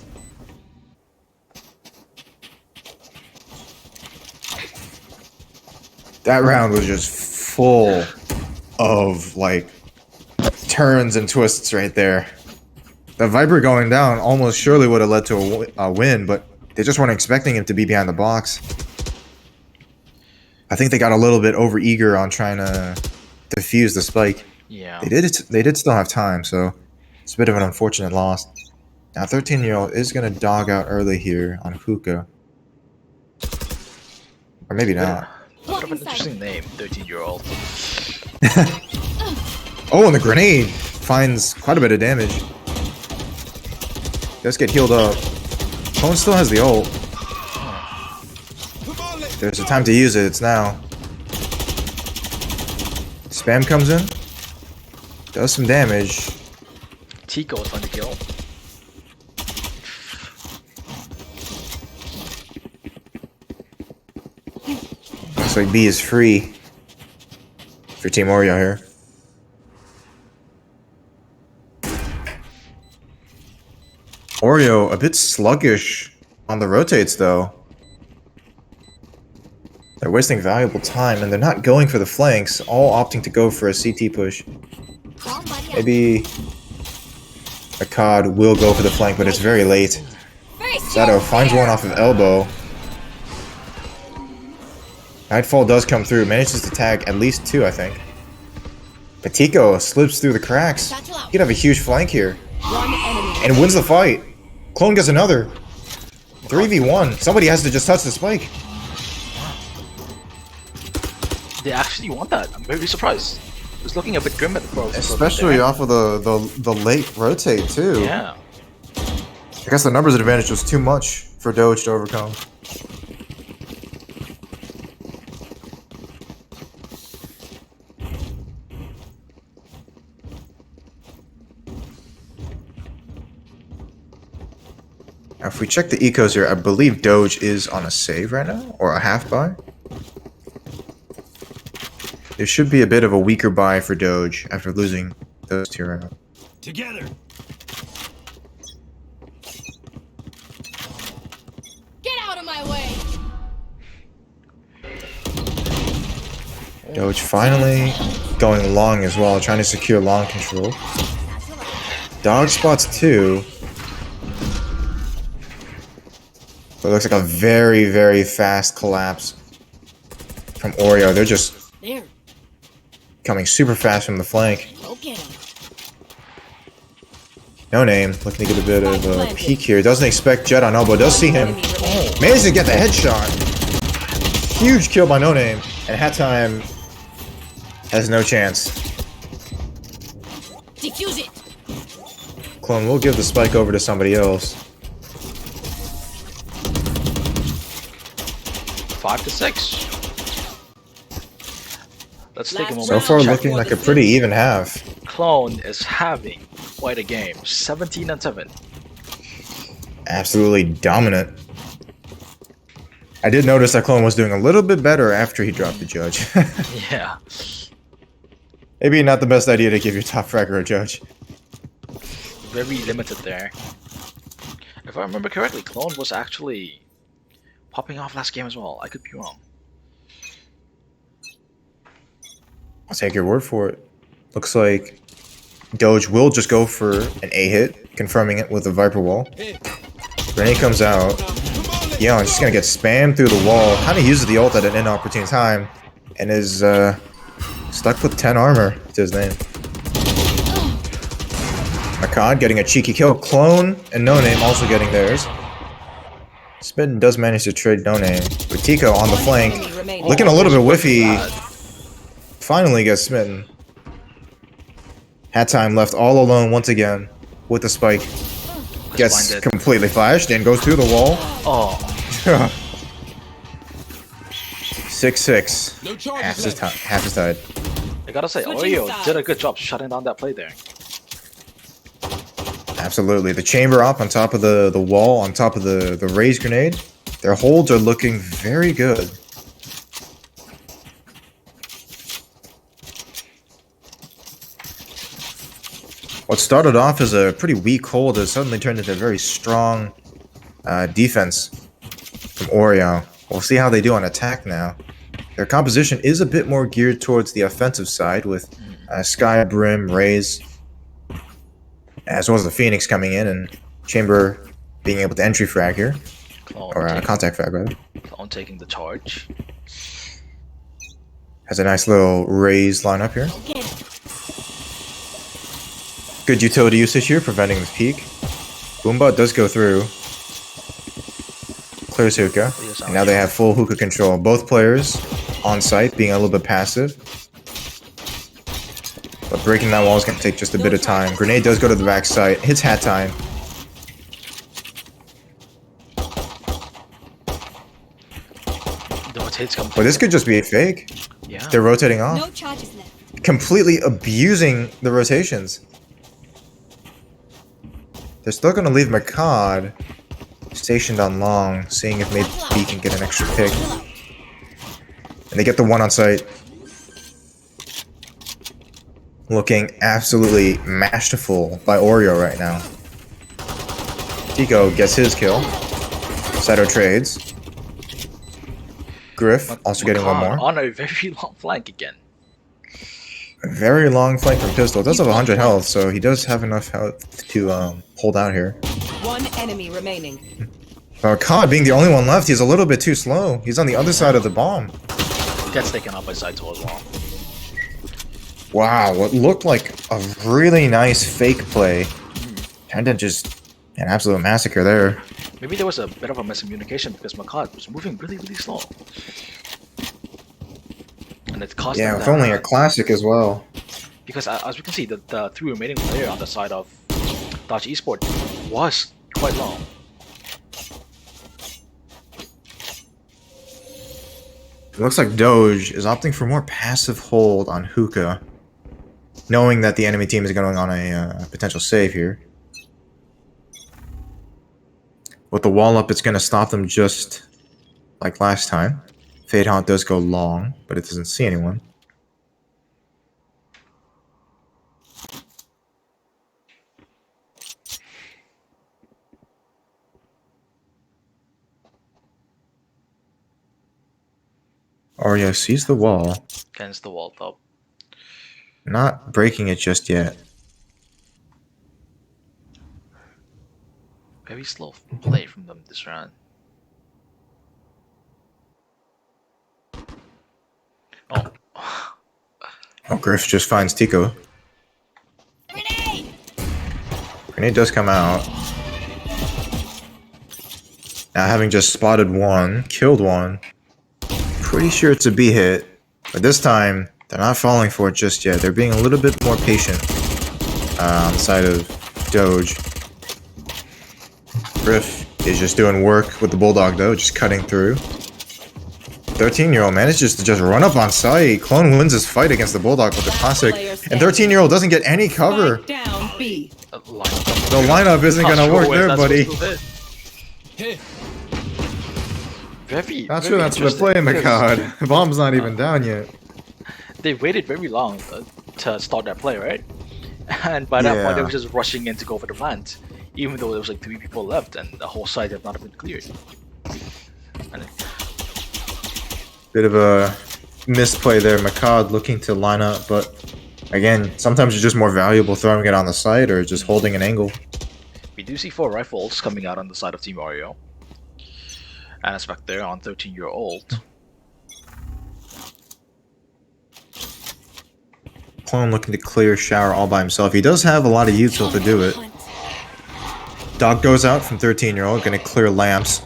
That round was just full of, like, turns and twists right there. The Viper going down almost surely would have led to a win, but they just weren't expecting him to be behind the box. I think they got a little bit over-eager on trying to defuse the spike. Yeah. They did still have time, so it's a bit of an unfortunate loss. Now, 13-year-old is going to dog out early here on Hookah. Or maybe not. What of an interesting name, 13-year-old. Oh, and the grenade finds quite a bit of damage. Does get healed up. Clone still has the ult. Come on, let's There's a time to use it. It's now. Spam comes in. Does some damage. Tico is on the kill. Looks like B is free for Team Oreo here. Oreo a bit sluggish on the rotates though. They're wasting valuable time and they're not going for the flanks, all opting to go for a CT push. Maybe a COD will go for the flank, but it's very late. Sato finds one off of elbow. Nightfall does come through, manages to tag at least two, I think. Patiko slips through the cracks. He could have a huge flank here. One enemy. And wins the fight. Clone gets another. 3v1. Somebody has to just touch the spike. They actually want that. I'm very surprised. I was looking a bit grim at the pros. Especially off of the late rotate, too. Yeah. I guess the numbers advantage was too much for Doge to overcome. Now, if we check the ecos here, I believe Doge is on a save right now, or a half buy. There should be a bit of a weaker buy for Doge after losing those two rounds. together. Get out of my way! Doge finally going long as well, trying to secure long control. Dog spots two. But it looks like a very, very fast collapse from Oreo. They're just There. coming super fast from the flank. Go get him. No name, looking to get a bit of a peek here. Doesn't expect Jet on elbow. Does see him. Manages to get the headshot. Huge kill by No Name. And Halftime has no chance. Defuse it. Clone will give the spike over to somebody else. 5 to 6. Let's take a moment. So to far, check. looking like a pretty even half. Clone is having quite a game. 17 and 7. Absolutely dominant. I did notice that Clone was doing a little bit better after he dropped the judge. Yeah. Maybe not the best idea to give your top fragger a judge. Very limited there. If I remember correctly, Clone was actually popping off last game as well. I could be wrong. I'll take your word for it. Looks like Doge will just go for an A hit, confirming it with a Viper Wall. Grenade comes out. Yeah, just gonna get spammed through the wall. Kind of uses the ult at an inopportune time, and is stuck with 10 armor to his name. Akkad getting a cheeky kill. Clone and No Name also getting theirs. Smitten does manage to trade No Name. But Tico on the flank, looking a little bit whiffy. Finally gets smitten. Halftime left all alone once again with the spike. Gets blinded. completely flashed and goes through the wall. Oh, 6-6. No charges Half his left. time. Half his tide. I gotta say, Switching Oreo sides. did a good job shutting down that play there. Absolutely. The chamber up on top of the wall, on top of the raised grenade. Their holds are looking very good. What started off as a pretty weak hold has suddenly turned into a very strong defense from Oreo. We'll see how they do on attack now. Their composition is a bit more geared towards the offensive side with Sky, Brim, Raze, as well as the Phoenix coming in and Chamber being able to entry frag here. Clone, Or taking, contact frag, rather. Clone taking the charge. Has a nice little Raze lineup here. Go get him. Good utility usage here, preventing the peak. Boomba does go through. Clears hookah. And now they have full hookah control. Both players on site being a little bit passive. But breaking that wall is going to take just a bit of time. Grenade does go to the back site. Hits hat time. The rotates come But this could just be a fake. Yeah. They're rotating off. No charges left. Completely abusing the rotations. They're still going to leave Makad stationed on long, seeing if maybe he can get an extra pick. And they get the one on site. Looking absolutely masterful by Oreo right now. Tico gets his kill. Sato trades. Griff also getting one Makan more. on a very long flank again. A very long flank from Pistol. Does have 100 health, so he does have enough health to hold out here. One enemy remaining. Cod being the only one left, he's a little bit too slow. He's on the other side of the bomb. Gets taken out by Saito as well. Wow, what looked like a really nice fake play turned into just an absolute massacre there. Maybe there was a bit of a miscommunication because Makad was moving really, really slow. And it cost Yeah, them with that, only a classic as well. because as we can see, the three remaining player on the side of Doge Esports was quite long. It looks like Doge is opting for more passive hold on Hookah, knowing that the enemy team is going on a potential save here. With the wall up, it's going to stop them just like last time. Fade Haunt does go long, but it doesn't see anyone. Oreo sees the wall, Against the wall top. not breaking it just yet. Very slow play from them this round. Oh. Oh, Griff just finds Tico. Grenade! Grenade does come out. Now, having just spotted one, killed one, pretty sure it's a B hit. But this time, they're not falling for it just yet. They're being a little bit more patient on the side of Doge. Griff is just doing work with the Bulldog, though, just cutting through. 13-year-old manages to just run up on site. Clone wins his fight against the Bulldog with the classic. And 13-year-old doesn't get any cover. Spike down B. The lineup isn't going to work there, buddy. Hey, Very, Not very sure that's the interesting play, because McCod. The bomb's not even down yet. They waited very long to start that play, right? And by that point, they Yeah. were just rushing in to go for the plant, even though there was like 3 people left and the whole site had not been cleared. And Bit of a misplay there. McCod looking to line up, but again, sometimes it's just more valuable throwing it on the side or just holding an angle. we do see 4 rifles coming out on the side of Team Oreo. And a Spectre on 13-year-old. Clone looking to clear shower all by himself. He does have a lot of util to do it. Dog goes out from 13-year-old, gonna clear lamps.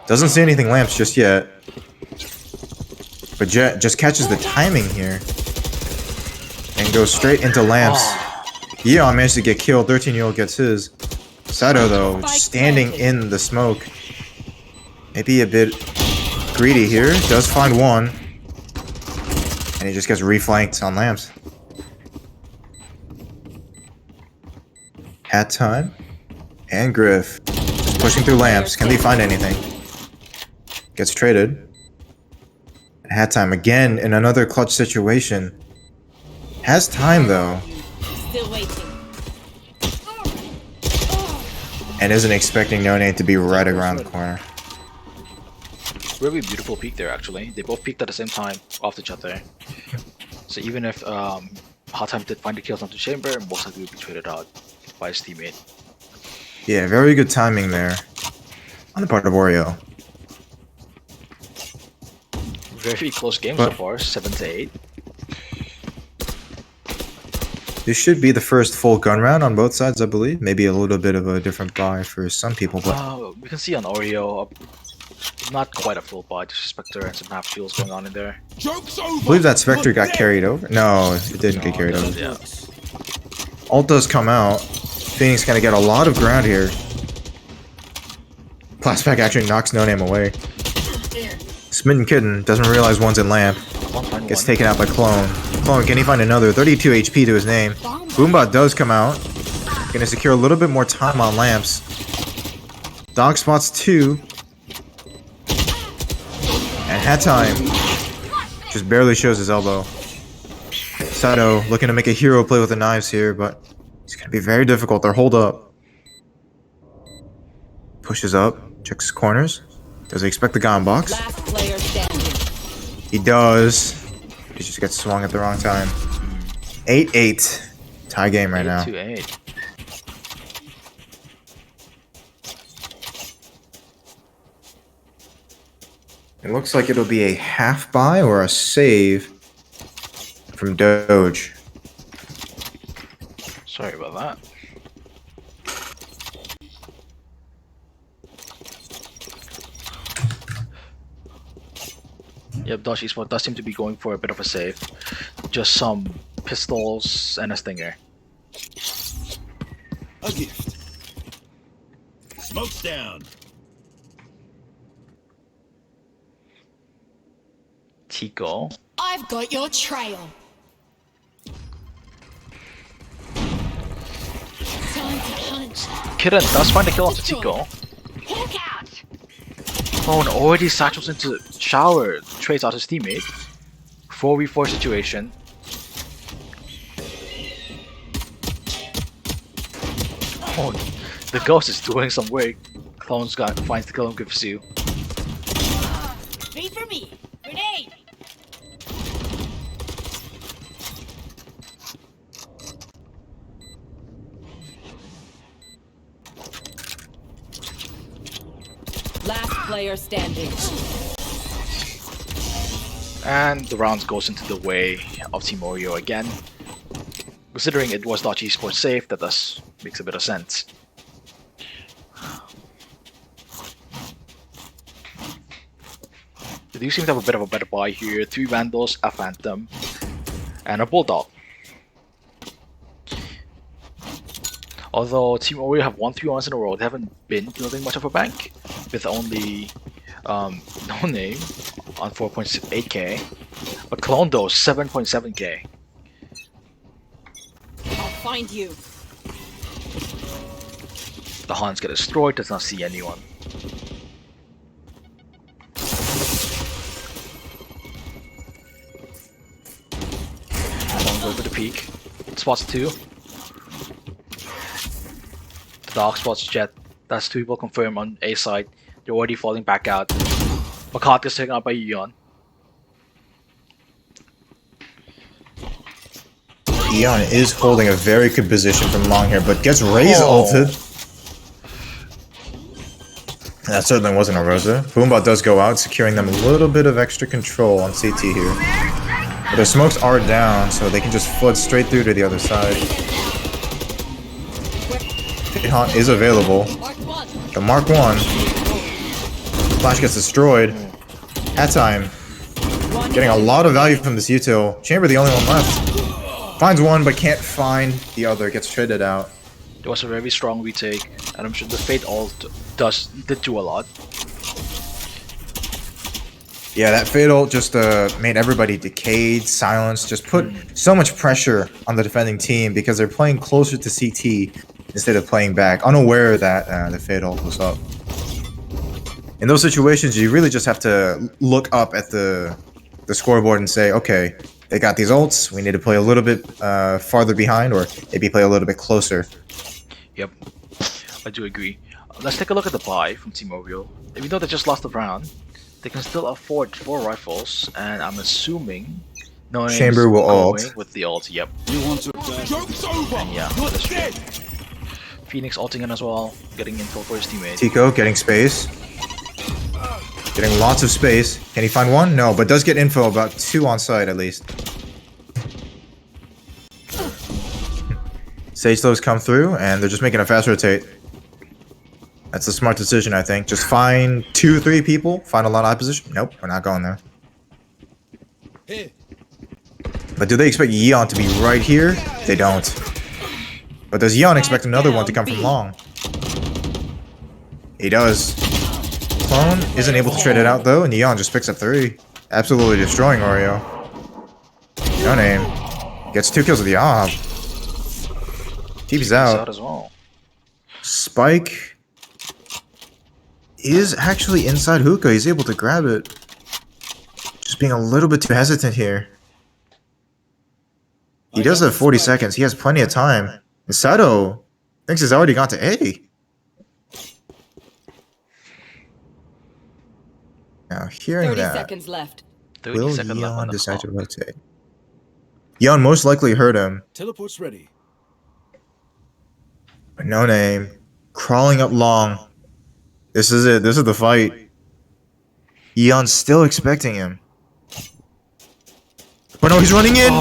Doesn't see anything lamps just yet. But Jet just catches the timing here. And goes straight into lamps. Yeon managed to get killed. 13-year-old gets his. Sato, though, standing in the smoke. Maybe a bit greedy here. Does find one. And he just gets reflanked on lamps. Hat time. And Griff. Just pushing through lamps. Can they find anything? Gets traded. Hat time again in another clutch situation. Has time though. Still waiting. And isn't expecting No Name to be right around the corner. Really beautiful peek there, actually. They both peeked at the same time off each other. So even if Hot Time did find the kills onto Chamber, most likely would be traded out by his teammate. Yeah, very good timing there. On the part of Oreo. Very close game But- so far, 7-8. This should be the first full gun round on both sides, I believe. Maybe a little bit of a different buy for some people, but We can see on Oreo, not quite a full buy, just Spectre and some half shields going on in there. joke's over. I believe that Spectre got carried over. No, it didn't get carried over. Yeah. Ult does come out. Phoenix gonna get a lot of ground here. Plaspack actually knocks No Name away. Smitten Kitten doesn't realize one's in lamp. Gets taken out by Clone. Clone, can he find another? 32 HP to his name. Boombot does come out. Gonna secure a little bit more time on lamps. Dog spots 2. And Hat Time just barely shows his elbow. Sato looking to make a hero play with the knives here, but it's gonna be very difficult. They're holed up. Pushes up, checks his corners. Does he expect the gun box? Last player standing. He does. He just gets swung at the wrong time. 8-8. Tie game right now. 8-8. It looks like it'll be a half buy or a save from Doge. Sorry about that. Yep, Doge Esports does seem to be going for a bit of a save. Just some pistols and a stinger. A gift. Smoke's down. Tico. I've got your trail. Time to punch. Kitten does find a kill onto Tico. Hawk out. Oh, and already satchels into shower. Trades out his teammate. 4v4 situation. Oh, the ghost is doing some work. Clone's got finds the kill and gives you. Wait for me. Grenade. Last player standing. And the rounds goes into the way of Team Oreo again. Considering it was Doge Esports safe, that does makes a bit of sense. They do seem to have a bit of a better buy here. 3 Vandals, a Phantom, and a Bulldog. Although Team Oreo have won 3 rounds in a row, they haven't been building much of a bank, with only no name on 4.8k, but Clone Doge 7.7k. I'll find you. The Hans get destroyed, does not see anyone. One goes for the peak. Spots 2. The dog spots Jet. That's 2 people confirmed on A side. They're already falling back out. Makat is taken out by Eon. Eon is holding a very good position from long here, but gets Raze ulted. That certainly wasn't a Rosa. Boomba does go out, securing them a little bit of extra control on CT here. But their smokes are down, so they can just flood straight through to the other side. Haunt is available. The Mark 1. Flash gets destroyed. At time. Getting a lot of value from this util. Chamber the only one left. Finds one, but can't find the other. Gets traded out. It was a very strong retake, and I'm sure the Fate ult did do a lot. Yeah, that Fatal just made everybody decayed, silenced, just put so much pressure on the defending team because they're playing closer to CT instead of playing back, unaware that the Fatal was up. In those situations, you really just have to look up at the scoreboard and say, okay, they got these ults, we need to play a little bit farther behind, or maybe play a little bit closer. Yep, I do agree. Let's take a look at the buy from Team Oreo. Even though they just lost the round, they can still afford 4 rifles, and I'm assuming no names Chamber will going ult. with the ult. Yep, You want to Joke's over. and yeah, You're that's true. dead. Phoenix ulting in as well, getting info for his teammate. Tico getting space. Getting lots of space. Can he find one? No, but does get info about 2 on site at least. Sage those come through, and they're just making a fast rotate. That's a smart decision, I think. Just find 2, 3 people. Find a lot of opposition. Nope, we're not going there. Here. But do they expect Yeon to be right here? They don't. But does Yeon expect another one to come from long? He does. Clone isn't able to trade it out though, and Yeon just picks up 3. Absolutely destroying Oreo. No name. Gets 2 kills with the Ob. TP's out. as well. Spike is actually inside hookah. He's able to grab it. Just being a little bit too hesitant here. He does have 40 seconds. He has plenty of time. And Sato thinks he's already gone to A. Now, hearing 30 that, seconds left. 30 will seconds left on Yeon the decide to clock. rotate? Yeon most likely heard him. Teleport's ready. But no name. Crawling up long. This is it. This is the fight. Yeon's still expecting him. But no, he's running in!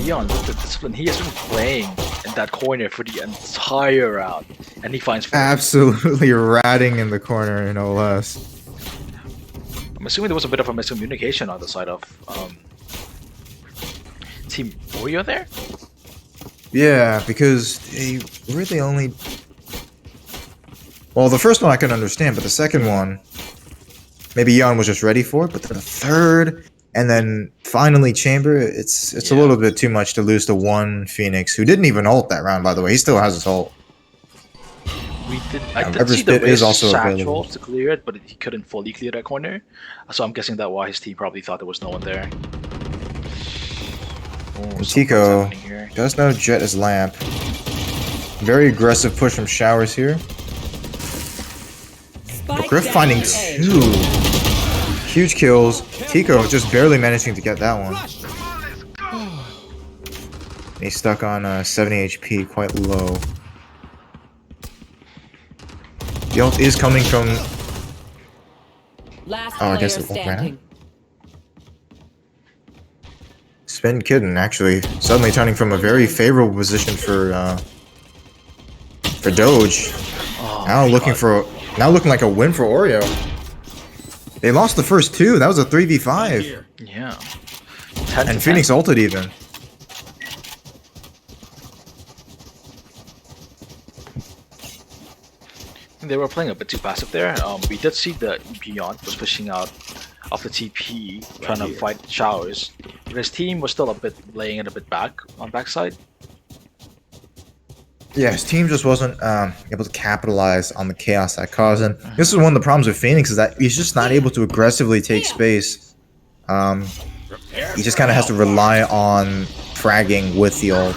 Eon, look at discipline. He has been playing in that corner for the entire round, and he finds 4. Absolutely ratting in the corner, no less. I'm assuming there was a bit of a miscommunication on the side of Team Oreo there. Yeah, because they really only... Well, the first one I can understand, but the second one... Maybe Yeon was just ready for it, but the third... And then finally Chamber, it's a little bit too much to lose to one Phoenix, who didn't even ult that round, by the way. He still has his ult. I did Reverse see the Pit is Raze also available. satchel to clear it, but he couldn't fully clear that corner. So I'm guessing that why his team probably thought there was no one there. Oh, Tico does know Jet is lamp. Very aggressive push from Showers here. But Griff finding 2 huge kills. Tico just barely managing to get that one. He's stuck on 70 HP, quite low. The ult is coming from Last Oh, I player guess it won't standing. Spin Kitten actually suddenly turning from a very favorable position for Doge. Oh, Now God. looking like a win for Oreo. They lost the first two. That was a 3v5. Here. Yeah. 10 And to Phoenix 10. ulted even. They were playing a bit too passive there. We did see that Beyond was pushing out off the TP, trying to fight Showers. But his team was still a bit laying it a bit back on backside. Yeah, his team just wasn't able to capitalize on the chaos that caused him. This is one of the problems with Phoenix, is that he's just not able to aggressively take space. He just kind of has to rely on fragging with the ult.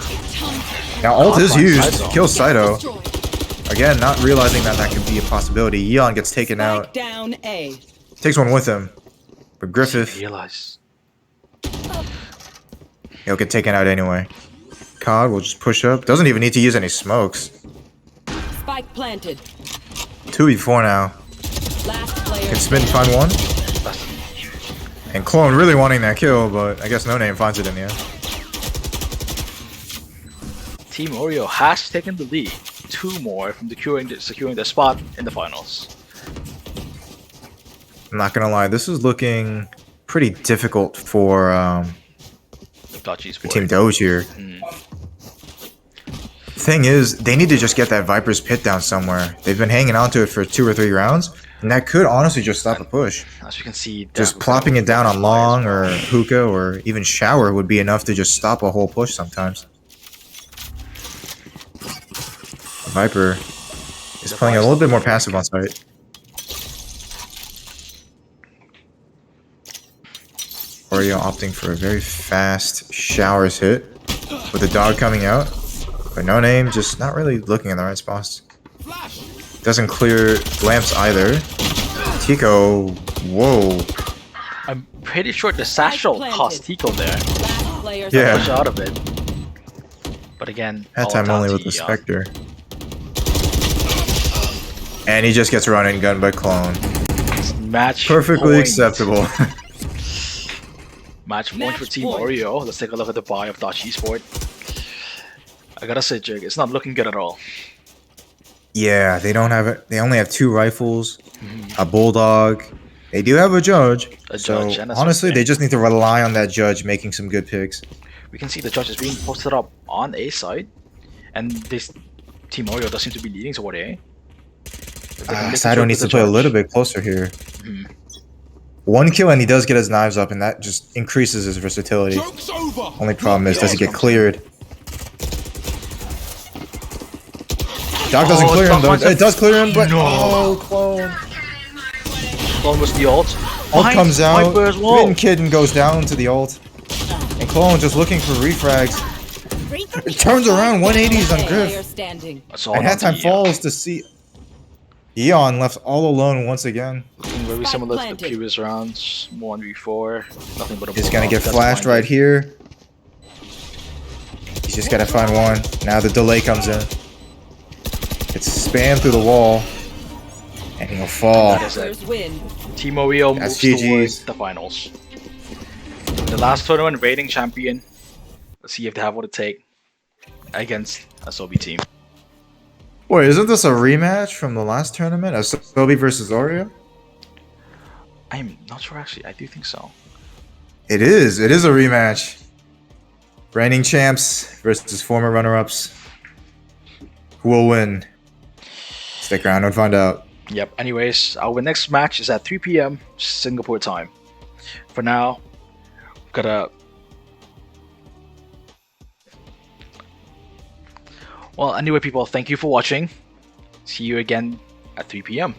Now, ult is used, kills Saito. Again, not realizing that that could be a possibility. Yeon gets taken Spike out, down A. takes one with him. But Griffith, Realize. he'll get taken out anyway. Cog will just push up. Doesn't even need to use any smokes. Spike planted. 2v4 now. Last player. Can Spin find one? And Clone really wanting that kill, but I guess No Name finds it in the end. Team Oreo has taken the lead. 2 more from securing their spot in the finals. I'm not gonna lie, this is looking pretty difficult for Doge Team Doge here. Thing is, they need to just get that Viper's Pit down somewhere. They've been hanging on to it for 2 or 3 rounds, and that could honestly just stop a push. As you can see, Just plopping it down on Long or Hookah or even Shower would be enough to just stop a whole push sometimes. Viper is playing a little bit more passive on site. Oreo opting for a very fast Showers hit with the dog coming out. But No Name just not really looking in the right spots. Doesn't clear lamps either. Tico, whoa. I'm pretty sure the satchel cost Tico there. Last player. Yeah. Push out of it. But again, That all time down only to with the Spectre. And he just gets run and gunned by Clone. Match Perfectly point. acceptable. Match point for Match Team point. Oreo. Let's take a look at the buy of Doge Esports. I gotta say, Jig, it's not looking good at all. Yeah, they don't have it. They only have 2 rifles, a Bulldog. They do have a Judge. A So Judge and a honestly, Suspect. they just need to rely on that Judge making some good picks. We can see the Judge is being posted up on A side, and this Team Oreo does seem to be leading toward A. Saito needs to play a little bit closer here. 1 kill and he does get his knives up, and that just increases his versatility. Joke's over. Only problem is, does he get cleared? Dog doesn't clear him though. It does clear him, but no. Clone. Clone was the ult. Ult comes out. Viper as well. Twin Kitten goes down to the ult. And Clone just looking for refrags. It turns around 180s on Player Griff. standing. That's all And down halftime to falls to see Eon left all alone once again. Very Spike similar to the planted. previous rounds. 1v4. Nothing but a He's gonna bulldog get that's flashed right blinded. here. He's just gotta find one. Now the delay comes in. It's spammed through the wall. And he'll fall. That is it. Players win. Team Oreo That's moves GG's. towards the finals. The last tournament reigning champion. Let's see if they have what it takes against a Sobi team. Wait, isn't this a rematch from the last tournament? Asobi versus Oreo? I'm not sure actually. I do think so. It is. It is a rematch. Reigning champs versus former runner-ups. Who will win? Stick around and find out. Yep. Anyways, our next match is at 3 p.m. Singapore time. For now, gotta. Well, anyway, people, thank you for watching. See you again at 3 p.m.